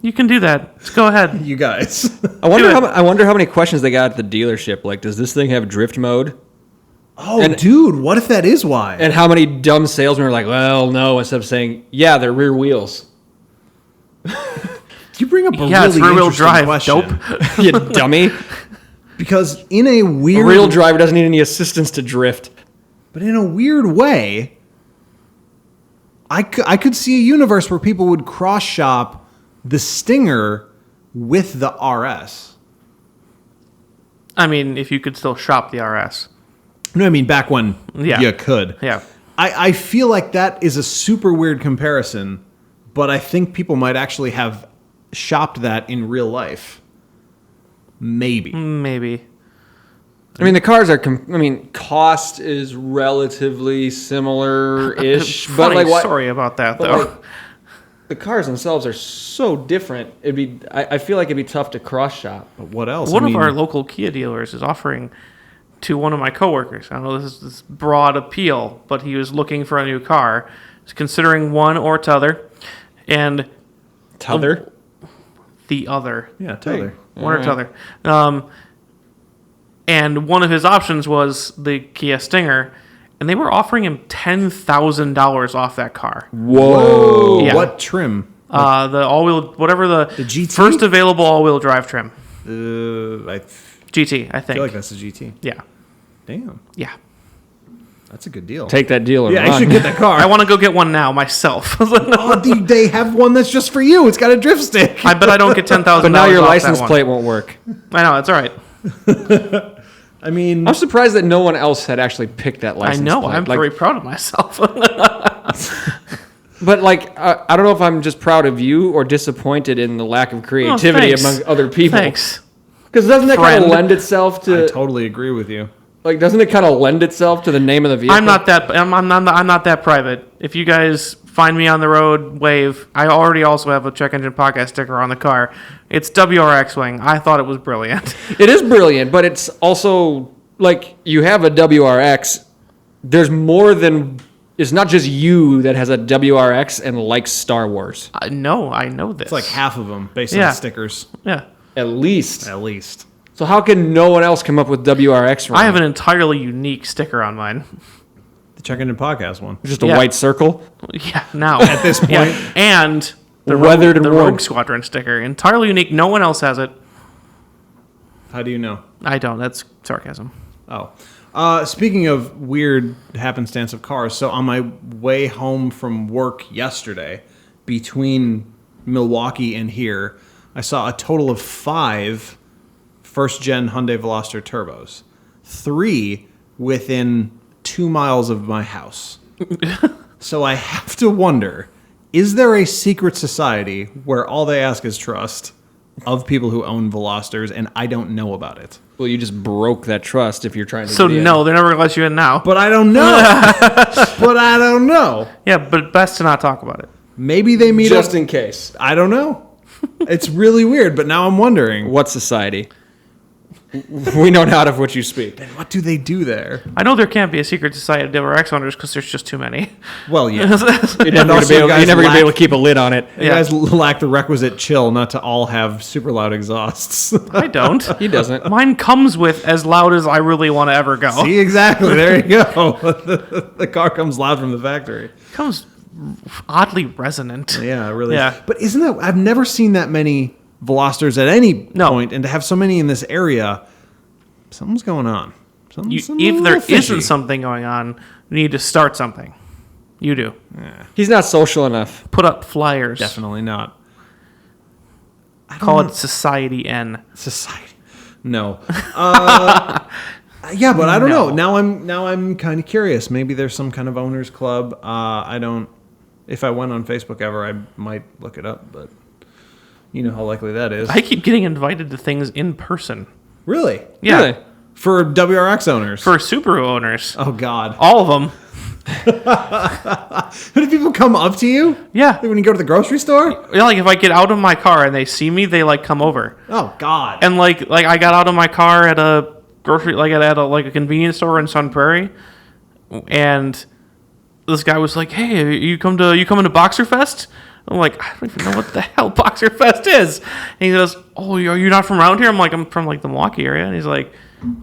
You can do that. Just go ahead. You guys. I wonder Do it. I wonder how many questions they got at the dealership. Like, does this thing have drift mode? Oh, And- dude, what if that is why? And how many dumb salesmen are like, well, no, instead of saying, yeah, they're rear wheels. You bring up a Yeah, it's really rear-wheel interesting drive, question. dope. You dummy. Because in a A weird, real driver doesn't need any assistance to drift. but in a weird way, I could see a universe where people would cross shop the Stinger with the RS. I mean, if you could still shop the RS. No, I mean back when Yeah. you could. Yeah. I feel like that is a super weird comparison, but I think people might actually have shopped that in real life. Maybe. Maybe. I mean, the cars are. Cost is relatively similar-ish, but Funny like what? story about that, But though. like, the cars themselves are so different. It'd be. I feel like it'd be tough to cross shop. But what else? One I of mean, our local Kia dealers is offering to one of my coworkers. I know this is this broad appeal, but he was looking for a new car. He's considering one or t'other, and Tether. the other. Yeah, Taylor. One or Alright. t'other. And one of his options was the Kia Stinger, and they were offering him $10,000 off that car. Whoa. Yeah. What trim? The all-wheel, whatever the GT? first available all-wheel drive trim, I GT, I think. feel like that's a GT. Yeah, Damn, yeah. that's a good deal. Take that deal and yeah, run. I should get that car. I want to go get one now myself. Oh, they have one that's just for you. It's got a drift stick. I bet I don't get $10,000. But now your off license that one. plate won't work. I know, it's all right. I mean, I'm surprised that no one else had actually picked that license I know. plate. I'm Like, very proud of myself. But like, I don't know if I'm just proud of you or disappointed in the lack of creativity thanks. among other people. Thanks. Because doesn't that kind of Friend. lend itself I to totally agree with you. like? Doesn't it kind of lend itself to the name of the vehicle? I'm not that private. If you guys find me on the road, wave. I already also have a Check Engine Podcast sticker on the car. It's WRX Wing. I thought it was brilliant. It is brilliant, but it's also like you have a WRX. There's more than. It's not just you that has a WRX and likes Star Wars. No, I know this. It's like half of them based Yeah. on stickers, Yeah. At least. at least. So how can no one else come up with WRX? I have an entirely unique sticker on mine. The Check Engine Podcast one. just a Yeah. white circle. Yeah, now. At this point, Yeah. And the Weathered and the worn. Rogue Squadron sticker. Entirely unique. No one else has it. how do you know? I don't. That's sarcasm. Oh. Speaking of weird happenstance of cars, so on my way home from work yesterday, between Milwaukee and here, I saw a total of 5 first-gen Hyundai Veloster turbos. 3 within 2 miles of my house. So I have to wonder, is there a secret society where all they ask is trust of people who own Velosters and I don't know about it? Well, you just broke that trust if you're trying to. So get in. no, they're never gonna let you in now. But I don't know. But I don't know. Yeah, but best to not talk about it. Maybe they meet just up. in case. I don't know. It's really weird, but now I'm wondering, What society? We know not of what you speak. what do they do there? I know there can't be a secret society of WRX owners because there's just too many. Well, yeah. You're never also, you guys gonna be able lack- to keep a lid on it. You guys lack the requisite chill not to all have super loud exhausts. I don't. He doesn't. Mine comes with as loud as I really want to ever go. See, exactly. There you go. The car comes loud from the factory. It comes oddly resonant. Yeah, it really. Yeah. Is. But isn't that? I've never seen that many Velosters at any No. point, and to have so many in this area, something's going on. Something's a If little there fishy. isn't something going on, you need to start something. You do. He's not social enough. Put up flyers. Definitely not. Call it Society N. Society. No. Yeah, but I don't know. Now I'm kind of curious. Maybe there's some kind of owners club. I don't. If I went on Facebook ever, I might look it up, but you know how likely that is. I keep getting invited to things in person. Really? Yeah. Really? For WRX owners. For Subaru owners. Oh God. All of them. Do people come up to you? Yeah. When you go to the grocery store? Yeah, like if I get out of my car and they see me, they like come over. Oh God. And like I got out of my car at a grocery, like at a convenience store in Sun Prairie, and this guy was like, "Hey, you coming to Boxer Fest?" I'm like, I don't even know what the hell Boxer Fest is. And he goes, oh, you're not from around here? I'm like, I'm from like the Milwaukee area. And he's like,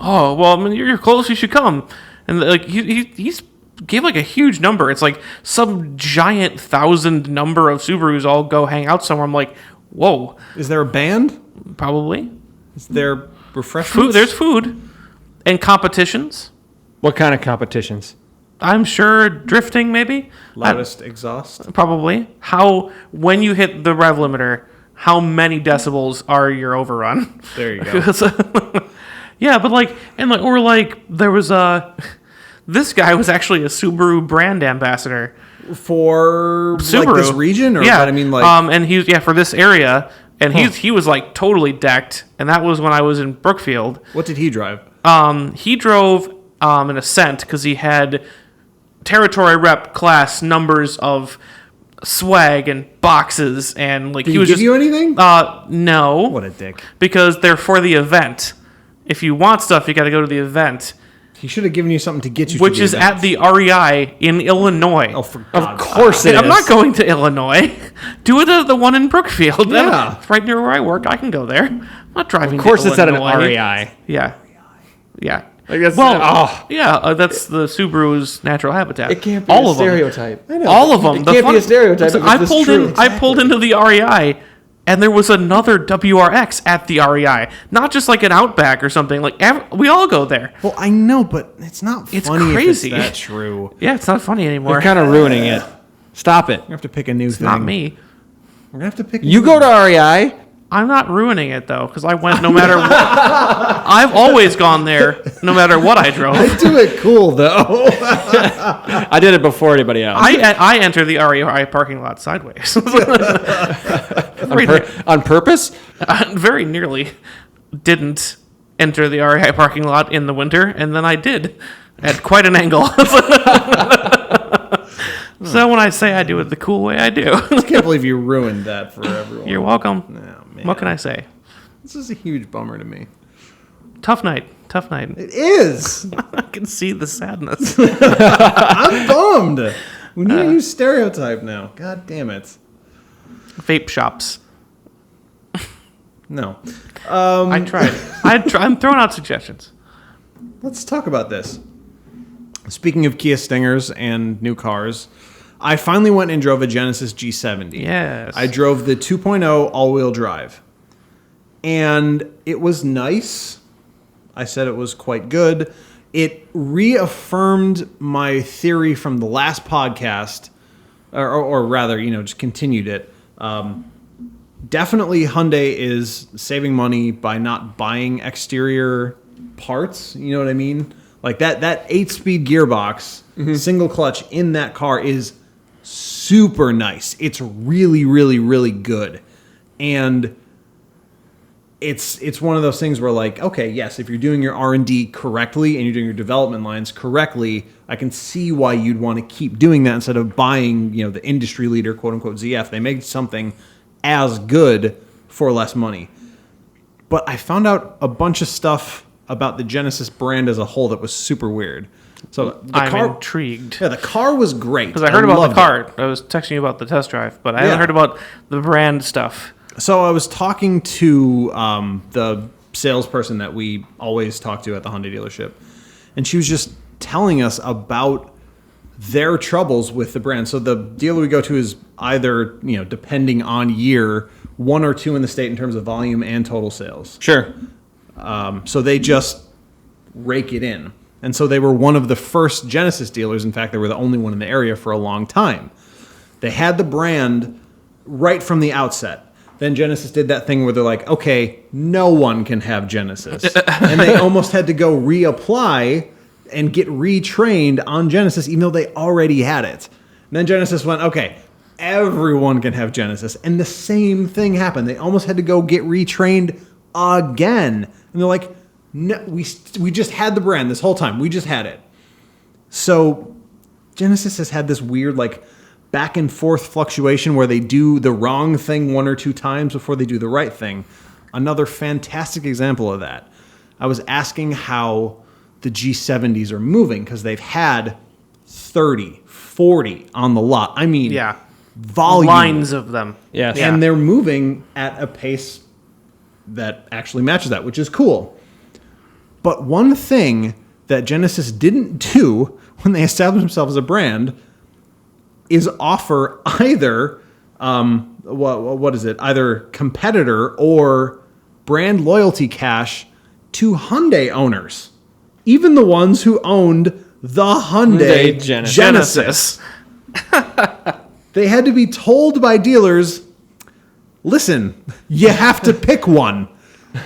oh, well, I mean, you're close. You should come. And like he's gave like a huge number. It's like some giant 1,000 number of Subarus all go hang out somewhere. I'm like, whoa, Is there a band? probably Is there refreshments? food. There's food and competitions. What kind of competitions? I'm sure drifting, maybe. Loudest exhaust. Probably. When you hit the rev limiter, how many decibels are your overrun? There you go. Yeah, but there was this guy was actually a Subaru brand ambassador. For Subaru. like this region, or yeah, but I mean like and for this area, and he was like totally decked, and that was when I was in Brookfield. what did he drive? He drove an Ascent because he had territory rep class numbers of swag and boxes, and like Did he was give just you anything? no, What a dick. because they're for the event. If you want stuff, you got to go to the event, He should have given you something to get you. which to the is event. at the REI in Illinois. Oh, for Of God's course it And is. I'm not going to Illinois. Do it at the one in Brookfield. Yeah. Right near where I work. I can go there. I'm not driving Of course to it's at an Illinois. REI. Yeah. Yeah. Like that's, That's the Subaru's natural habitat. It can't be all a of them. stereotype. I know. All of them. It can't be a stereotype Listen, because it's true. I pulled into the REI, and there was another WRX at the REI. Not just like an Outback or something. Like we all go there. Well, I know, but it's not It's funny crazy. if it's that true. Yeah, it's not funny anymore. You're kind of ruining it. Stop it. We have to pick a new thing. Not me. We're gonna have to pick. You go to REI. I'm not ruining it though, because I went no matter what. I've always gone there, no matter what I drove. I do it cool though. I did it before anybody else. I enter the REI parking lot sideways. On purpose? I very nearly didn't enter the REI parking lot in the winter, and then I did at quite an angle. So when I say I do it the cool way, I do. I can't believe you ruined that for everyone. You're welcome. Oh, man. What can I say? This is a huge bummer to me. Tough night. Tough night. It is. I can see the sadness. I'm bummed. We need a new stereotype now. God damn it. Vape shops. No. I tried. I'm throwing out suggestions. Let's talk about this. Speaking of Kia Stingers and new cars, I finally went and drove a Genesis G70. Yes. I drove the 2.0 all-wheel drive. And it was nice. I said it was quite good. It reaffirmed my theory from the last podcast, or rather, just continued it. Definitely Hyundai is saving money by not buying exterior parts. You know what I mean? Like that 8-speed gearbox, single clutch in that car is super nice. It's really, really, really good. And it's one of those things where like, okay, yes, if you're doing your R&D correctly and you're doing your development lines correctly, I can see why you'd want to keep doing that instead of buying, the industry leader, quote unquote ZF. They make something as good for less money. But I found out a bunch of stuff about the Genesis brand as a whole that was super weird. So I'm intrigued. Yeah, the car was great. Because I heard about the loved car. it. I was texting you about the test drive, but I haven't Yeah. heard about the brand stuff. So I was talking to the salesperson that we always talk to at the Hyundai dealership, and she was just telling us about their troubles with the brand. So the dealer we go to is either, depending on year, 1 or 2 in the state in terms of volume and total sales. Sure. So they just rake it in. And so they were one of the first Genesis dealers. In fact, they were the only one in the area for a long time. They had the brand right from the outset. Then Genesis did that thing where they're like, okay, no one can have Genesis. And they almost had to go reapply and get retrained on Genesis, even though they already had it. And then Genesis went, okay, everyone can have Genesis. And the same thing happened. They almost had to go get retrained again. And they're like, no, we just had the brand this whole time. We just had it. So Genesis has had this weird, back and forth fluctuation where they do the wrong thing 1 or 2 times before they do the right thing. Another fantastic example of that. I was asking how the G70s are moving because they've had 30, 40 on the lot. I mean, Yeah. volume. lines of them. Yes. Yeah. And they're moving at a pace that actually matches that, which is cool. But one thing that Genesis didn't do when they established themselves as a brand is offer either what is it? Either competitor or brand loyalty cash to Hyundai owners, even the ones who owned the Hyundai Genesis. Genesis. They had to be told by dealers, listen, you have to pick one,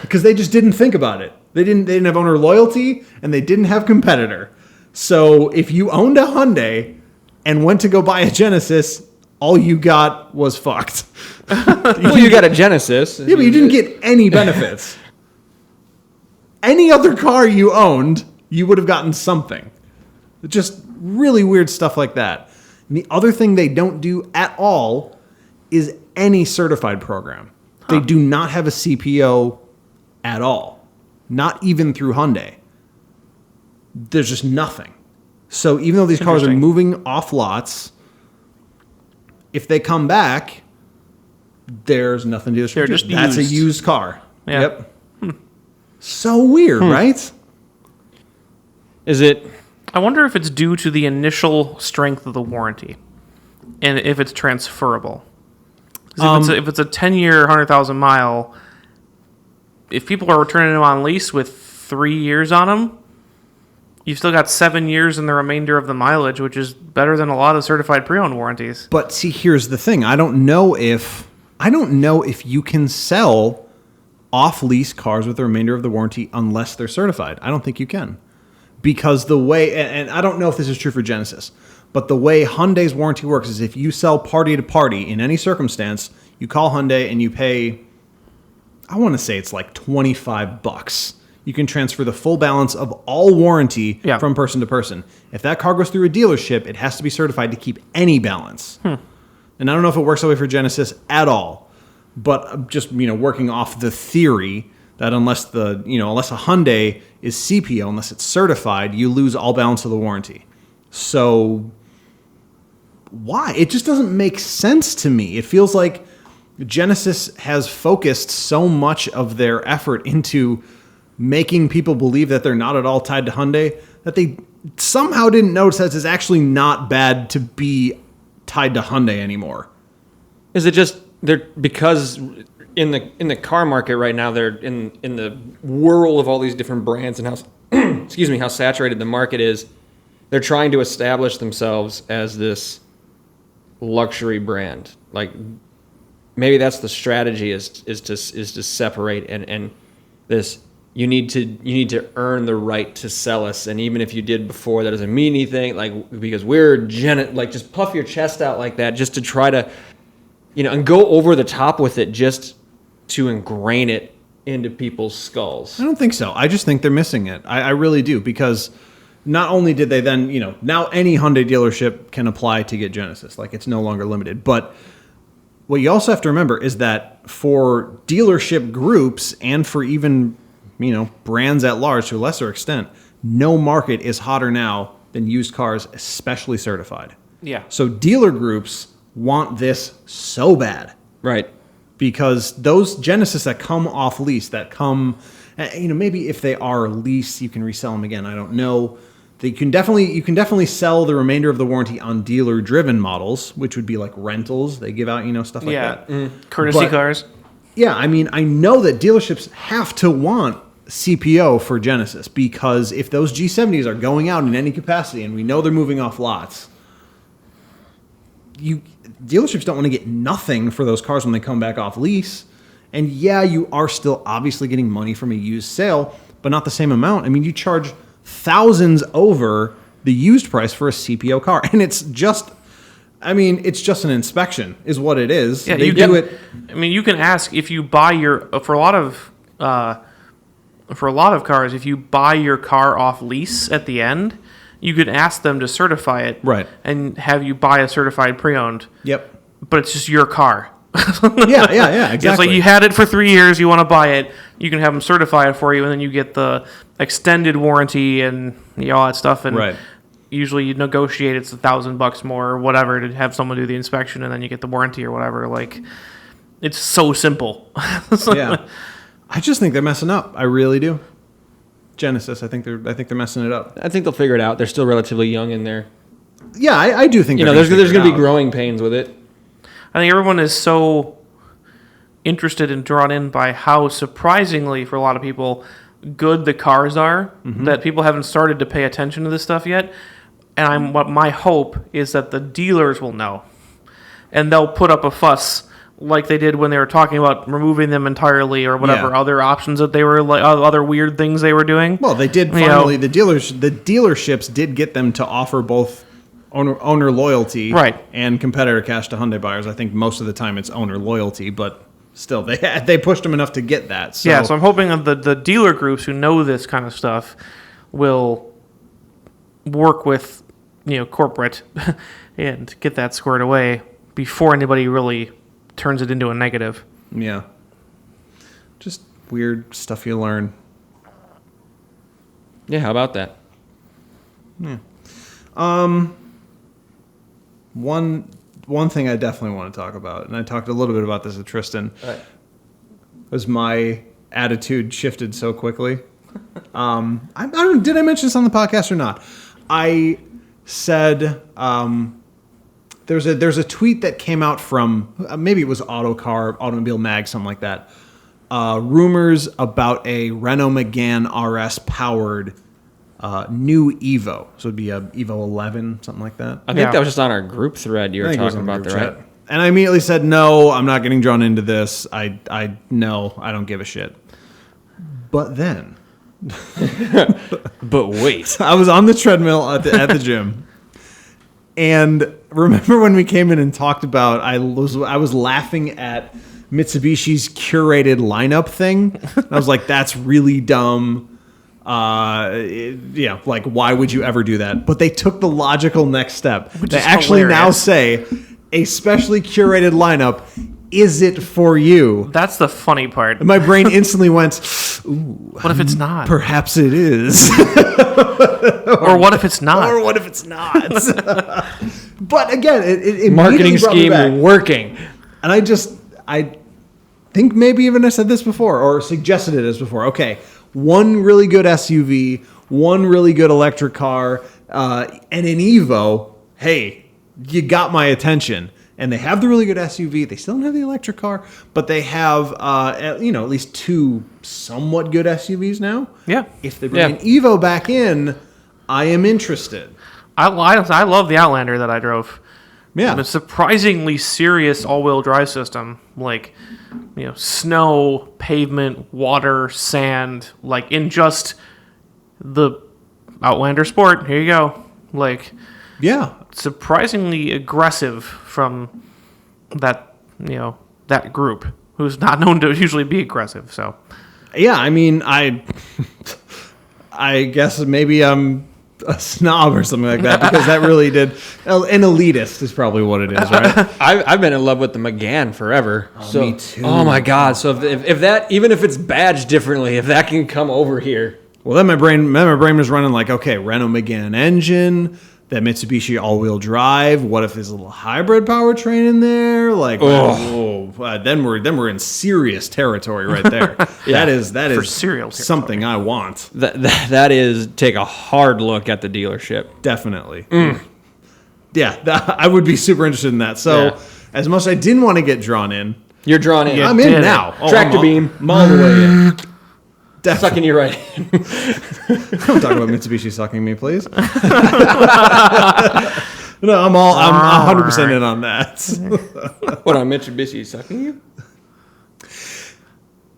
because they just didn't think about it. They didn't have owner loyalty, and they didn't have competitor. So if you owned a Hyundai and went to go buy a Genesis, all you got was fucked. Well, you got a Genesis. Yeah, but you didn't get any benefits. Any other car you owned, you would have gotten something. Just really weird stuff like that. And the other thing they don't do at all is any certified program. They do not have a CPO at all. Not even through Hyundai. There's just nothing. So even though these cars are Interesting. moving off lots, if they come back, there's nothing to do. They're just That's used. a used car. Yeah. Yep. So weird, right? Is it? I wonder if it's due to the initial strength of the warranty, and if it's transferable. 'Cause if it's a 10-year, 100,000 mile, if people are returning them on lease with 3 years on them, you've still got 7 years in the remainder of the mileage, which is better than a lot of certified pre-owned warranties. But see, here's the thing. I don't know if you can sell off-lease cars with the remainder of the warranty unless they're certified. I don't think you can. Because the way, and I don't know if this is true for Genesis, but the way Hyundai's warranty works is if you sell party to party in any circumstance, you call Hyundai and you pay, I want to say it's like $25. You can transfer the full balance of all warranty from person to person. If that car goes through a dealership, it has to be certified to keep any balance. And I don't know if it works that way for Genesis at all. But just, working off the theory that unless a Hyundai is CPO, unless it's certified, you lose all balance of the warranty. So why? It just doesn't make sense to me. It feels like Genesis has focused so much of their effort into making people believe that they're not at all tied to Hyundai that they somehow didn't notice that it's actually not bad to be tied to Hyundai anymore. Is it just because in the car market right now, they're in the whirl of all these different brands and how how saturated the market is. They're trying to establish themselves as this luxury brand. Like maybe that's the strategy is to separate and this. You need to earn the right to sell us, and even if you did before, that doesn't mean anything. Like because we're just puff your chest out like that, just to try to, and go over the top with it, just to ingrain it into people's skulls. I don't think so. I just think they're missing it. I really do, because not only did they then, now any Hyundai dealership can apply to get Genesis. Like it's no longer limited. But what you also have to remember is that for dealership groups and for even brands at large to a lesser extent, no market is hotter now than used cars, especially certified. Yeah. So dealer groups want this so bad. Right. Because those Genesis that come off lease, that come, maybe if they are leased, you can resell them again. I don't know. You can definitely sell the remainder of the warranty on dealer-driven models, which would be like rentals. They give out, stuff like that. Courtesy But- cars. Yeah, I mean, I know that dealerships have to want CPO for Genesis, because if those G70s are going out in any capacity, and we know they're moving off lots, dealerships don't want to get nothing for those cars when they come back off lease. And yeah, you are still obviously getting money from a used sale, but not the same amount. I mean, you charge thousands over the used price for a CPO car, and it's just an inspection is what it is. Yeah, they you do can, it. I mean, you can ask if you buy for a lot of cars, if you buy your car off lease at the end, you could ask them to certify it, Right. and have you buy a certified pre-owned. Yep. But it's just your car. Yeah, exactly. It's like you had it for 3 years, you want to buy it, you can have them certify it for you, and then you get the extended warranty and all that stuff. And Right. usually you negotiate it's $1,000 more or whatever to have someone do the inspection, and then you get the warranty or whatever. Like, it's so simple. Yeah. I just think they're messing up. I really do. Genesis, I think they're messing it up. I think they'll figure it out. They're still relatively young in there. Yeah, I do think There's going to be growing pains with it. I think everyone is so interested and drawn in by how surprisingly, for a lot of people, good the cars are, that people haven't started to pay attention to this stuff yet. And what my hope is that the dealers will know, and they'll put up a fuss like they did when they were talking about removing them entirely or whatever Yeah. other options that they were like other weird things they were doing. Well, they did finally. The dealerships did get them to offer both owner loyalty, Right. and competitor cash to Hyundai buyers. I think most of the time it's owner loyalty, but still, they pushed them enough to get that. So. Yeah, so I'm hoping that the dealer groups who know this kind of stuff will work with, corporate and get that squared away before anybody really turns it into a negative. Yeah. Just weird stuff you learn. Yeah, how about that? One thing I definitely want to talk about, and I talked a little bit about this with Tristan, was my attitude shifted so quickly. I don't. Did I mention this on the podcast or not? I said there's a tweet that came out from maybe it was Automobile Mag, something like that. Rumors about a Renault Megane RS powered new Evo. So it'd be a Evo 11, something like that. I think that was just on our group thread you I were think it was talking on the about group there, chat. right? And I immediately said, no, I'm not getting drawn into this. I no, I don't give a shit. But then But wait. I was on the treadmill at the gym. And remember when we came in and talked about, I was laughing at Mitsubishi's curated lineup thing. I was like, that's really dumb. Like, why would you ever do that? But they took the logical next step. Which They is actually now hilarious. say a specially curated lineup. Is it for you? That's the funny part. And my brain instantly went, What if it's not? perhaps it is. Or what if it's not? Or what if it's not? But again, it Marketing immediately brought me back. scheme working. And I think maybe even I said this before or suggested it as before. Okay, one really good SUV, one really good electric car, and an Evo. Hey, you got my attention. And they have the really good SUV. They still don't have the electric car, but they have, at least two somewhat good SUVs now. Yeah. If they bring an Evo back in, I am interested. I love the Outlander that I drove. Yeah. It's a surprisingly serious all-wheel drive system. Like, snow, pavement, water, sand, like in just the Outlander Sport. Here you go. Like, Yeah. surprisingly aggressive from that group who's not known to usually be aggressive. So Yeah, I mean, I guess maybe I'm a snob or something like that because that really did. An elitist is probably what it is, right? I've been in love with the Megane forever. me too. Oh my god! So if that, even if it's badged differently, if that can come over here, Well, then my brain was running like, okay, Renault Megane engine, that Mitsubishi all-wheel drive. What if there's a little hybrid powertrain in there? Like, then we're in serious territory right there. That is serial territory. something I want. that is take a hard look at the dealership. Definitely. Yeah, I would be super interested in that. So, Yeah. as much as I didn't want to get drawn in, You're drawn in. I'm did in it. now. Tractor I'm beam. I'm all the way in. Sucking you right in. Don't talk about Mitsubishi sucking me, please. No, I'm 100% in on that. What, on Mitsubishi sucking you?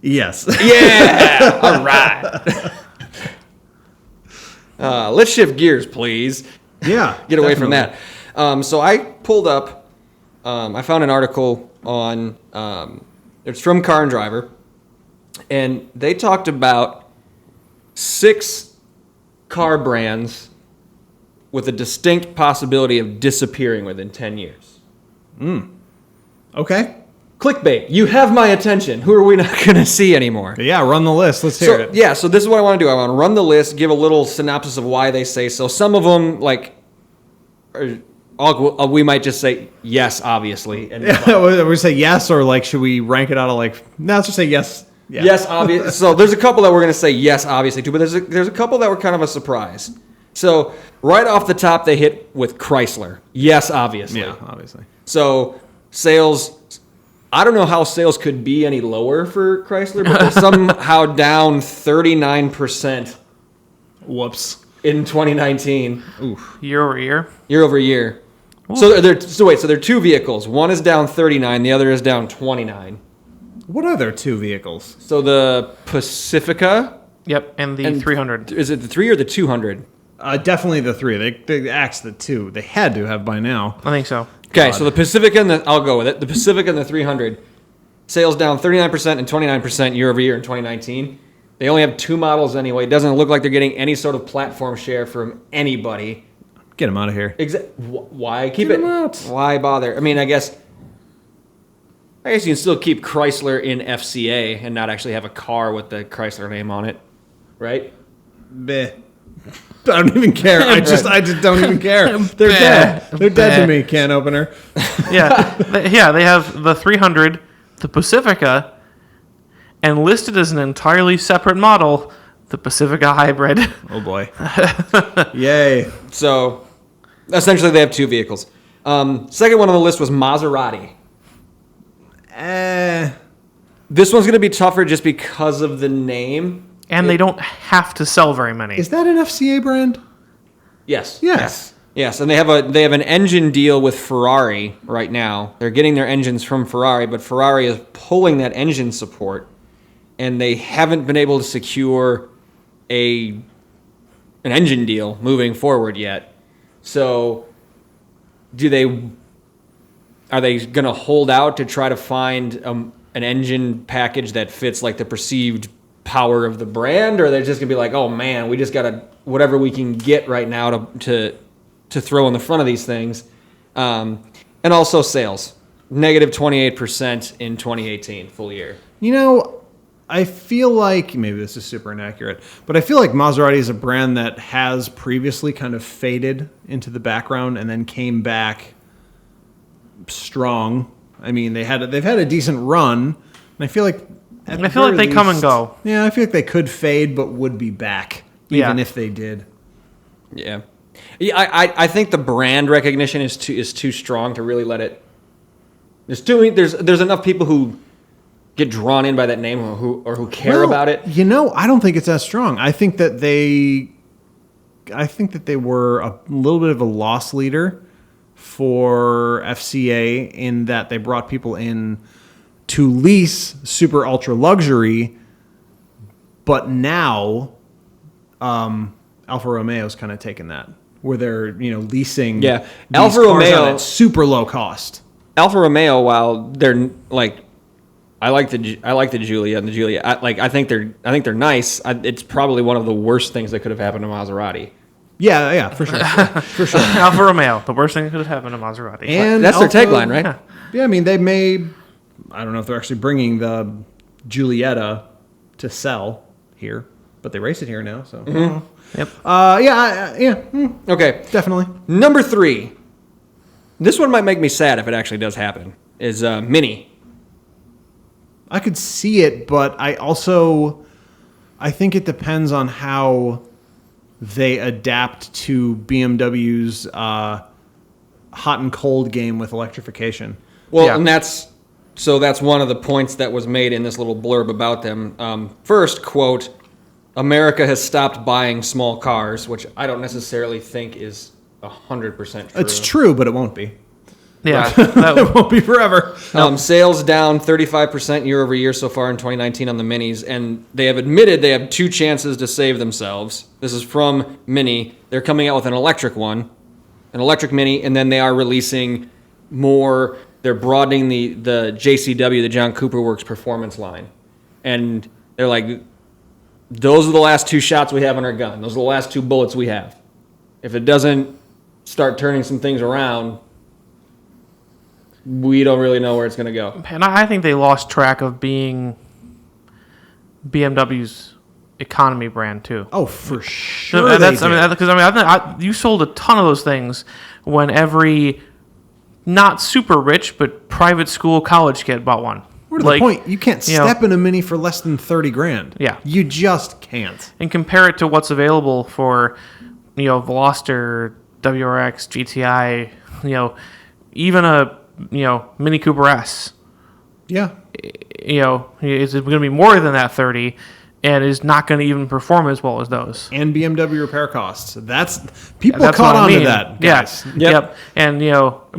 Yes. Yeah! All right. Let's shift gears, please. Yeah. Get away from definitely. that. So I pulled up, I found an article on, it's from Car and Driver, and they talked about 6 car brands with a distinct possibility of disappearing within 10 years. Okay. Clickbait. You have my attention. Who are we not going to see anymore? Yeah, run the list. Let's hear So, it. yeah, so this is what I want to do. I want to run the list, give a little synopsis of why they say so. Some of them, like, we might just say yes, obviously. And we say yes, or like, should we rank it out of like? No, let's just say yes. Yeah. yes, obvious. So there's a couple that we're going to say yes, obviously, too, but there's a couple that were kind of a surprise. So right off the top, they hit with Chrysler. Yes, obviously. Yeah, obviously. So sales, I don't know how sales could be any lower for Chrysler, but they're somehow down 39% Whoops. in 2019, Year over year. year over year. So they're two vehicles. One is down 39, the other is down 29. What are their two vehicles? So the Pacifica, Yep, and the 300. is it the 3 or the 200? Definitely the 3. They axed the 2. They had to have by now. I think so. Okay, so the Pacifica I'll go with it. The Pacifica and the 300, sales down 39% and 29% year over year in 2019. They only have 2 models anyway. It doesn't look like they're getting any sort of platform share from anybody. Get them out of here. Why keep Get it? 'em out. Why bother? I mean, I guess you can still keep Chrysler in FCA and not actually have a car with the Chrysler name on it, right? Bleh. I don't even care. I just don't even care. They're Bleh. dead. They're dead to Bleh. me, can opener. Yeah, they have the 300, the Pacifica, and listed as an entirely separate model, the Pacifica Hybrid. Oh boy. Yay. So essentially, they have 2 vehicles. Second one on the list was Maserati. This one's going to be tougher just because of the name. And they don't have to sell very many. Is that an FCA brand? Yes. Yes. Yes, and they have an engine deal with Ferrari right now. They're getting their engines from Ferrari, but Ferrari is pulling that engine support, and they haven't been able to secure an engine deal moving forward yet. So, are they going to hold out to try to find an engine package that fits like the perceived power of the brand, or they're just going to be like, oh man, we just got to whatever we can get right now to throw in the front of these things. And also sales, negative 28% in 2018 full year. You know, I feel like, maybe this is super inaccurate, but I feel like Maserati is a brand that has previously kind of faded into the background and then came back strong. I mean, they've had a decent run, and I feel like I feel like they come and go. Yeah, I feel like they could fade, but would be back even if they did. Yeah. Yeah, I think the brand recognition is too strong to really let it. There's enough people who get drawn in by that name or who care about it. You know, I don't think it's as strong. I think that they were a little bit of a loss leader for FCA in that they brought people in to lease super ultra luxury, but now Alfa Romeo's kind of taken that, where they're leasing. Yeah, these Alfa cars Romeo out at super low cost. Alfa Romeo, while they're like, I like the Giulia and the Giulia. I think they're nice. It's probably one of the worst things that could have happened to Maserati. Yeah, for sure, for sure. Alfa Romeo, the worst thing that could have happened to Maserati. And That's their Alfa- tagline, right? Yeah, I mean they may. I don't know if they're actually bringing the Giulietta to sell here, but they race it here now. So Yep. Okay, Definitely. number 3. This one might make me sad if it actually does happen. Is Mini. I could see it, but I think it depends on how they adapt to BMW's hot and cold game with electrification. Well, Yeah. and that's one of the points that was made in this little blurb about them. First, quote, America has stopped buying small cars, which I don't necessarily think is 100% true. It's true, but it won't be. Yeah. It won't be forever. Sales down 35% year over year so far in 2019 on the Minis, and they have admitted they have 2 chances to save themselves. This is from Mini. They're coming out with an electric one, an electric Mini, and then they are releasing more. They're broadening the JCW, the John Cooper Works performance line. And they're like, those are the last 2 shots we have on our gun. Those are the last 2 bullets we have. If it doesn't start turning some things around, we don't really know where it's going to go. And I think they lost track of being BMW's economy brand too. Oh, for No, sure. and they that's, I mean, did. because you sold a ton of those things when every not super rich but private school college kid bought one. More to the point, you can't you know- step in a Mini for less than 30 grand. Yeah. You just can't. And compare it to what's available for, Veloster, WRX, GTI, even a, Mini Cooper S. Yeah. Is going to be more than that 30 and is not going to even perform as well as those. And BMW repair costs. That's people That's caught what I on to mean. that, guys. Yeah. Yep. And,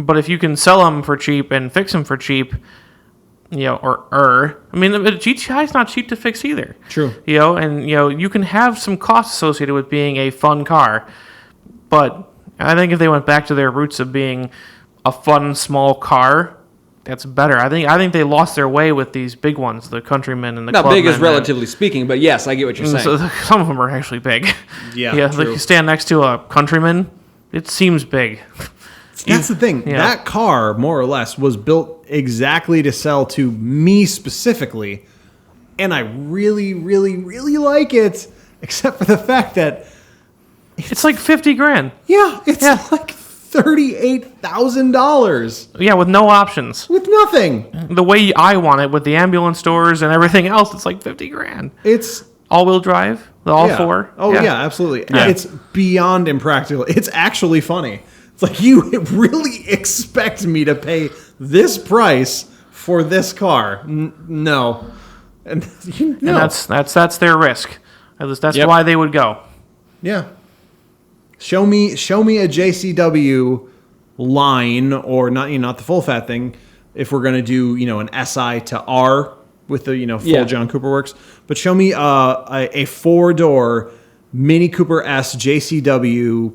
but if you can sell them for cheap and fix them for cheap, I mean, the GTI is not cheap to fix either. True. And, you can have some costs associated with being a fun car. But I think if they went back to their roots of being a fun, small car, that's better. I think they lost their way with these big ones, the Countryman and the Not big Clubman is relatively speaking, but yes, I get what you're saying. So some of them are actually big. Yeah, Like true. you stand next to a Countryman, it seems big. That's the thing. Yeah. That car, more or less, was built exactly to sell to me specifically. And I really, really, really like it. Except for the fact that, It's like 50 grand. it's Yeah. like $38,000 Yeah, with no options. with nothing. The way I want it, with the ambulance doors and everything else, it's like 50 grand. It's All-wheel drive, all yeah. four. Oh yeah, absolutely. Yeah. It's beyond impractical. It's actually funny. It's like you really expect me to pay this price for this car? No, and no. And that's their risk. At least that's Yep. why they would go. Yeah. Show me a JCW line, or not the full fat thing. If we're gonna do an SI to R with the full Yeah. John Cooper Works, but show me a 4-door Mini Cooper S JCW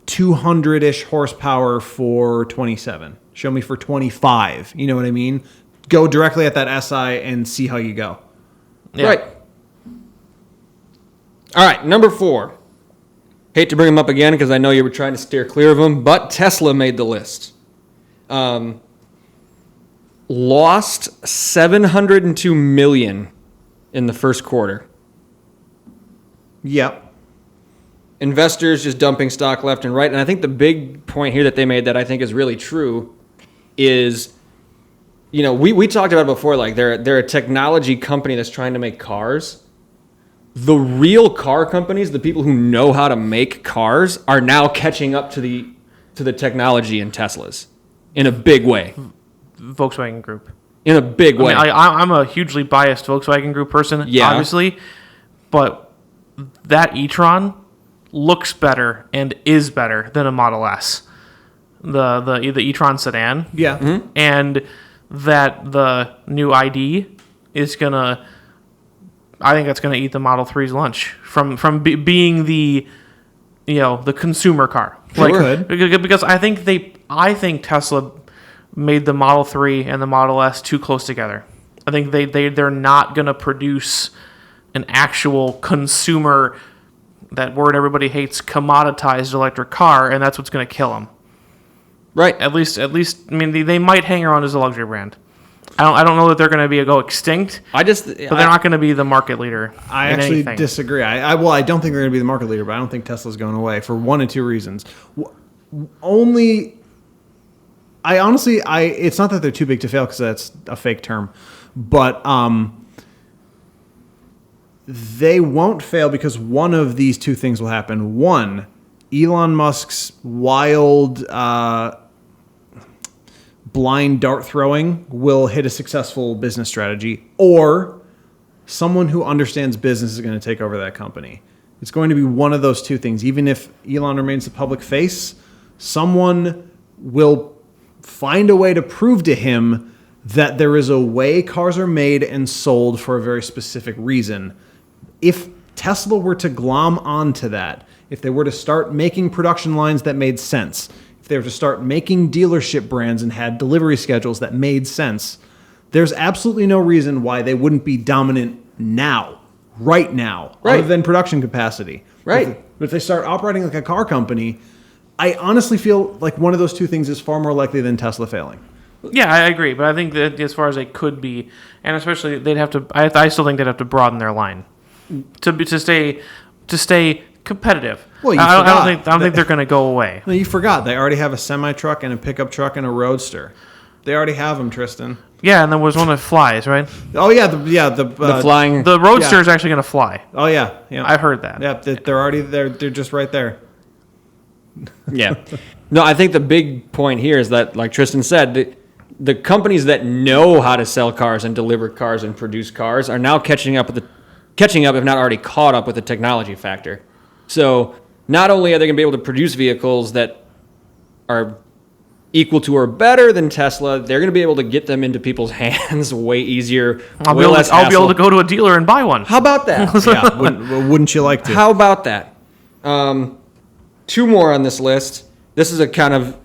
200-ish horsepower for 27. Show me for 25. You know what I mean? Go directly at that SI and see how you go. Yeah. Right. All right, number 4. Hate to bring them up again because I know you were trying to steer clear of them, but Tesla made the list. Lost $702 million in the first quarter. Yep. Investors just dumping stock left and right. And I think the big point here that they made that I think is really true is, we talked about it before, like they're a technology company that's trying to make cars. The real car companies, the people who know how to make cars, are now catching up to the technology in Teslas in a big way. Volkswagen Group. In a big way. I mean, I'm a hugely biased Volkswagen Group person, Yeah. obviously, but that e-tron looks better and is better than a Model S, the e-tron sedan, Yeah. and that the new ID is gonna. I think that's gonna eat the Model 3's lunch from being the consumer car. Sure. Because I think Tesla made the Model 3 and the Model S too close together. I think they're not going to produce an actual consumer, that word everybody hates, commoditized electric car, and that's what's going to kill them. right. At least, I mean, they might hang around as a luxury brand. I don't know that they're going to go extinct, But but they're not going to be the market leader. I in actually anything. disagree. I don't think they're going to be the market leader, but I don't think Tesla's going away for one of two reasons. It's not that they're too big to fail, because that's a fake term, but they won't fail because one of these two things will happen. One, Elon Musk's wild, blind dart throwing will hit a successful business strategy, or someone who understands business is going to take over that company. It's going to be one of those two things. Even if Elon remains the public face, someone will find a way to prove to him that there is a way cars are made and sold for a very specific reason. If Tesla were to glom onto that, if they were to start making production lines that made sense, if they were to start making dealership brands and had delivery schedules that made sense, there's absolutely no reason why they wouldn't be dominant now, right now, Right. other than production capacity. Right. But if they start operating like a car company, I honestly feel like one of those two things is far more likely than Tesla failing. Yeah, I agree, but I think that as far as they could be, and especially they'd have to. I still think they'd have to broaden their line. to stay competitive. Well, you I forgot don't think they're going to go away. No, you forgot. They already have a semi-truck and a pickup truck and a roadster. They already have them, Tristan. Yeah, and there was one that flies, right? Oh, yeah. The flying. The roadster is actually going to fly. Oh, yeah. Yeah. I've heard that. Yeah, they're already there. They're just right there. Yeah. No, I think the big point here is that, like Tristan said, the companies that know how to sell cars and deliver cars and produce cars are now catching up, if not already caught up with the technology factor. So not only are they going to be able to produce vehicles that are equal to or better than Tesla, they're going to be able to get them into people's hands way easier, I'll way less be able hassle. to go to a dealer and buy one. How about that? Yeah, wouldn't you like to? How about that? Two more on this list. This is a kind of,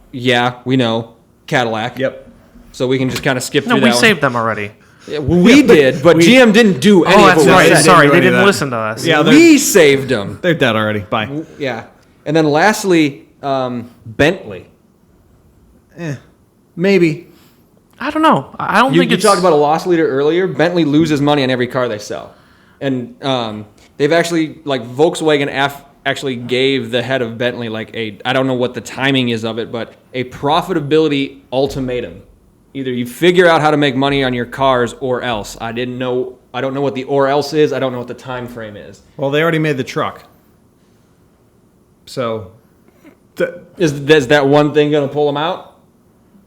we know, Cadillac. Yep. So we can just kind of skip No, through we that saved them already. one. We did, but GM didn't do any Oh, of that's what we right. said. Sorry, do they any of didn't that. listen to us. Yeah, We saved them. they're dead already. Bye. Yeah. And then lastly, Bentley. Maybe. I don't know. I don't You think it's... talked about a loss leader earlier. Bentley loses money on every car they sell. And they've actually, like Volkswagen actually gave the head of Bentley I don't know what the timing is of it, but a profitability ultimatum. Either you figure out how to make money on your cars or else. I don't know what the or else is. I don't know what the time frame is. Well, they already made the truck. So, Is that one thing going to pull them out?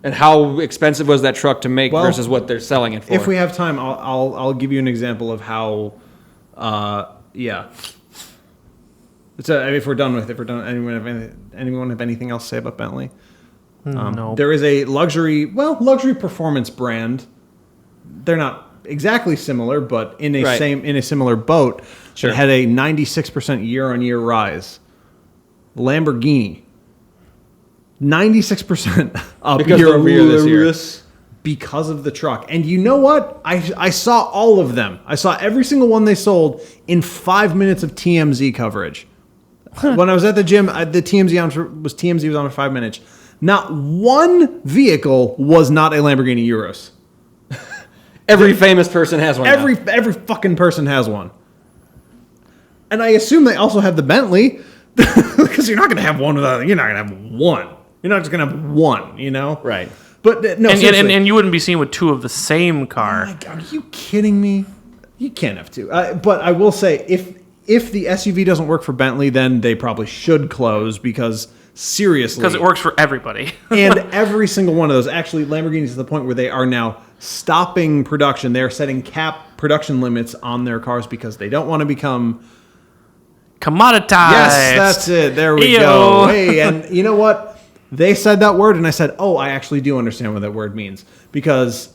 And how expensive was that truck to make Well, versus what they're selling it for? if we have time, I'll give you an example of how. If we're done, anyone have anything else to say about Bentley? no. There is a luxury performance brand. They're not exactly similar, but in a Right. similar boat. Sure. It had a 96% year-on-year rise. Lamborghini, 96% up Because year the over year this year Urus- because of the truck. And you know what? I saw all of them. I saw every single one they sold in 5 minutes of TMZ coverage. When I was at the gym, TMZ was on for 5 minutes. Not one vehicle was not a Lamborghini Urus. Every famous person has one. Every fucking person has one. And I assume they also have the Bentley, because you're not going to have one without. You're not going to have one. You're not just going to have one. You know. Right. But no, seriously. And you wouldn't be seen with two of the same car. Like, are you kidding me? You can't have two. But I will say, if the SUV doesn't work for Bentley, then they probably should close, because seriously, Because it works for everybody. and every single one of those, actually, Lamborghini's to the point where they are now stopping production. They're setting cap production limits on their cars because they don't want to become. Commoditized. Yes, that's it. There we Ew. go. Hey, and you know what? They said that word, and I said, oh, I actually do understand what that word means, because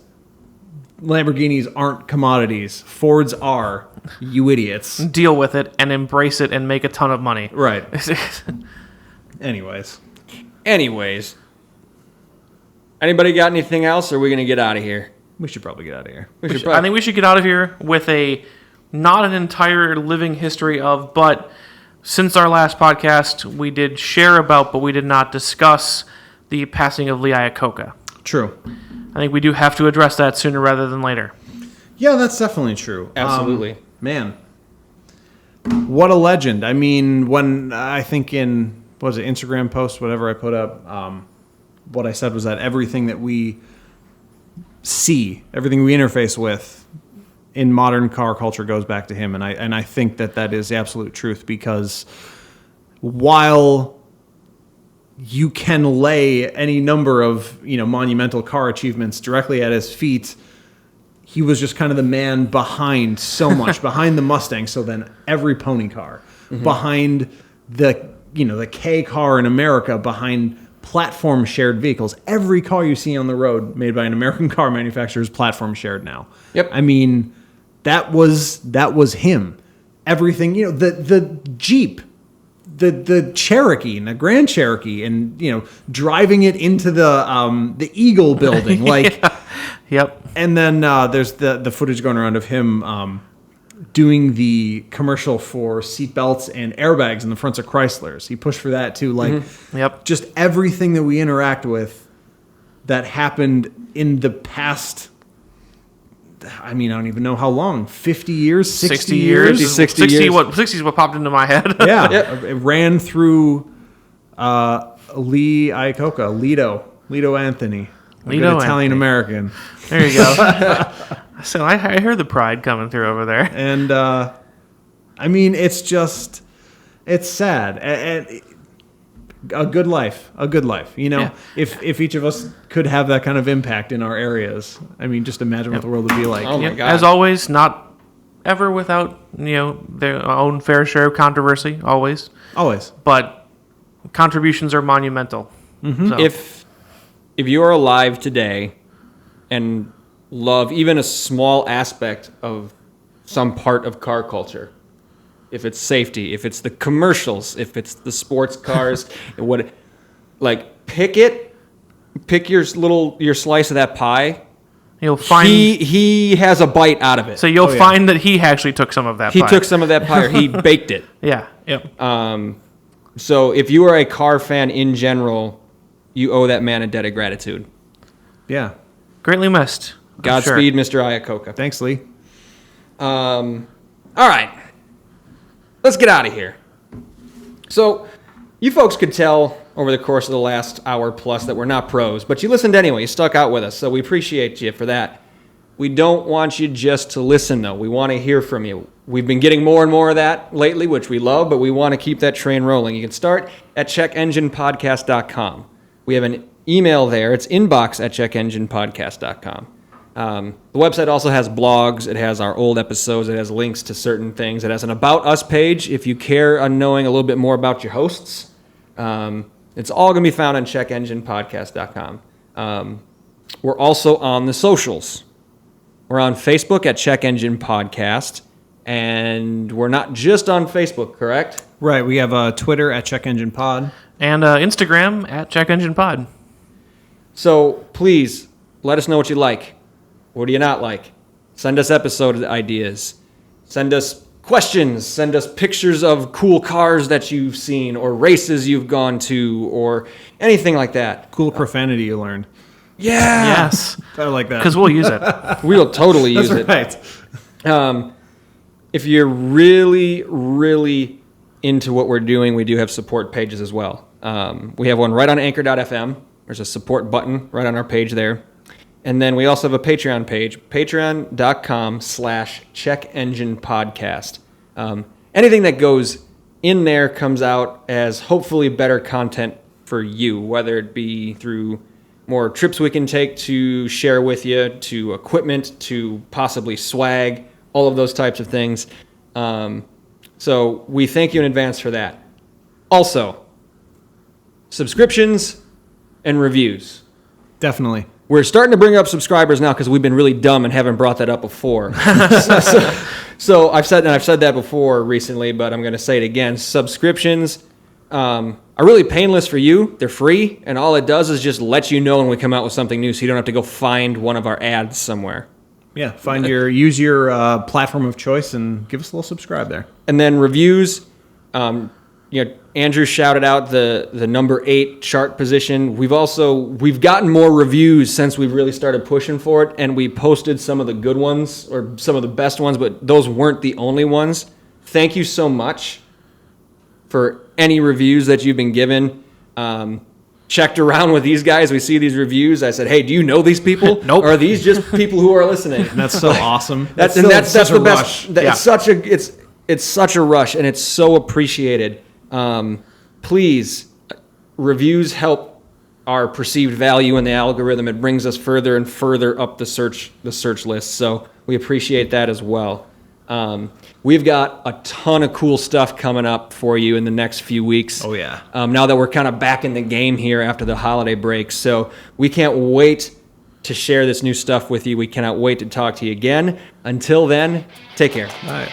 Lamborghinis aren't commodities. Fords are. You idiots. Deal with it and embrace it and make a ton of money. Right. Anyways. Anybody got anything else, or are we going to get out of here? We should probably get out of here. I think we should get out of here with not an entire living history of, but since our last podcast, we did share about, but we did not discuss the passing of Lee Iacocca. True. I think we do have to address that sooner rather than later. Yeah, that's definitely true. Absolutely. Man. What a legend. I mean, when I think in, what was it, Instagram post, whatever I put up, what I said was that everything that we see, everything we interface with in modern car culture goes back to him. And I think that is the absolute truth, because while you can lay any number of, monumental car achievements directly at his feet, he was just kind of the man behind so much, behind the Mustang. So then every pony car, behind the K car in America, behind platform shared vehicles. Every car you see on the road made by an American car manufacturer is platform shared now. Yep. I mean, that was him. Everything, the Jeep, the Cherokee and the Grand Cherokee, and driving it into the Eagle building, like. Yep. And then there's the footage going around of him doing the commercial for seatbelts and airbags in the fronts of Chryslers. He pushed for that too. Like, Yep. just everything that we interact with that happened in the past I mean, I don't even know how long. 50 years, 60 years. 60 60 years. what 60 is what popped into my head. Yeah, it ran through Lee Iacocca, Lido Anthony, a good Lido Italian American, There you go. So I heard the pride coming through over there. and I mean, it's sad. And a good life, you know. Yeah. If each of us could have that kind of impact in our areas, I mean, just imagine what the world would be like. Oh my Yeah, God. as always, not ever without their own fair share of controversy. Always, Always. but contributions are monumental. So, If you are alive today and love even a small aspect of some part of car culture, if it's safety, if it's the commercials, if it's the sports cars, pick your slice of that pie. you'll find He has a bite out of it. so you'll Oh, yeah. find that he actually took some of that. He pie. took some of that pie, or he baked it. Yeah. Yep. So if you are a car fan in general, you owe that man a debt of gratitude. Yeah. Greatly missed. I'm Godspeed, sure. Mr. Iacocca. Thanks, Lee. All right, let's get out of here. So, you folks could tell over the course of the last hour plus that we're not pros, but you listened anyway. You stuck out with us, so we appreciate you for that. We don't want you just to listen, though. We want to hear from you. We've been getting more and more of that lately, which we love, but we want to keep that train rolling. You can start at checkenginepodcast.com. We have an email there. It's inbox@checkenginepodcast.com. The website also has blogs. It has our old episodes. It has links to certain things. It has an About Us page if you care on knowing a little bit more about your hosts. It's all going to be found on checkenginepodcast.com. We're also on the socials. We're on Facebook at Check Engine Podcast. And we're not just on Facebook, correct? Right. We have Twitter at Check Engine Pod. And Instagram at Check Engine Pod. So please let us know what you like. What do you not like? Send us episode ideas. Send us questions. Send us pictures of cool cars that you've seen or races you've gone to or anything like that. Cool profanity you learned. Yeah. Yes. I like that. Because we'll use it. We'll totally use That's it. right. If you're really, really into what we're doing, we do have support pages as well. We have one right on anchor.fm. There's a support button right on our page there. And then we also have a Patreon page, patreon.com/checkenginepodcast. Anything that goes in there comes out as hopefully better content for you, whether it be through more trips we can take to share with you, to equipment, to possibly swag, all of those types of things. So we thank you in advance for that. Also, subscriptions and reviews. Definitely. We're starting to bring up subscribers now because we've been really dumb and haven't brought that up before. So I've said that before recently, but I'm going to say it again. Subscriptions are really painless for you. They're free, and all it does is just let you know when we come out with something new, so you don't have to go find one of our ads somewhere. Yeah. Use your platform of choice and give us a little subscribe there. And then reviews. Andrew shouted out the number 8 chart position. We've gotten more reviews since we've really started pushing for it, and we posted some of the good ones or some of the best ones, but those weren't the only ones. Thank you so much for any reviews that you've been given. Checked around with these guys. We see these reviews. I said, "Hey, do you know these people? Nope. Or are these just people who are listening?" And that's so awesome. That's such the a best. rush. Yeah. It's such a rush, and it's so appreciated. Please, reviews help our perceived value in the algorithm. It brings us further and further up the search list. So we appreciate that as well. We've got a ton of cool stuff coming up for you in the next few weeks. Oh, yeah. Now that we're kind of back in the game here after the holiday break, so we can't wait to share this new stuff with you. We cannot wait to talk to you again. Until then, take care. All right.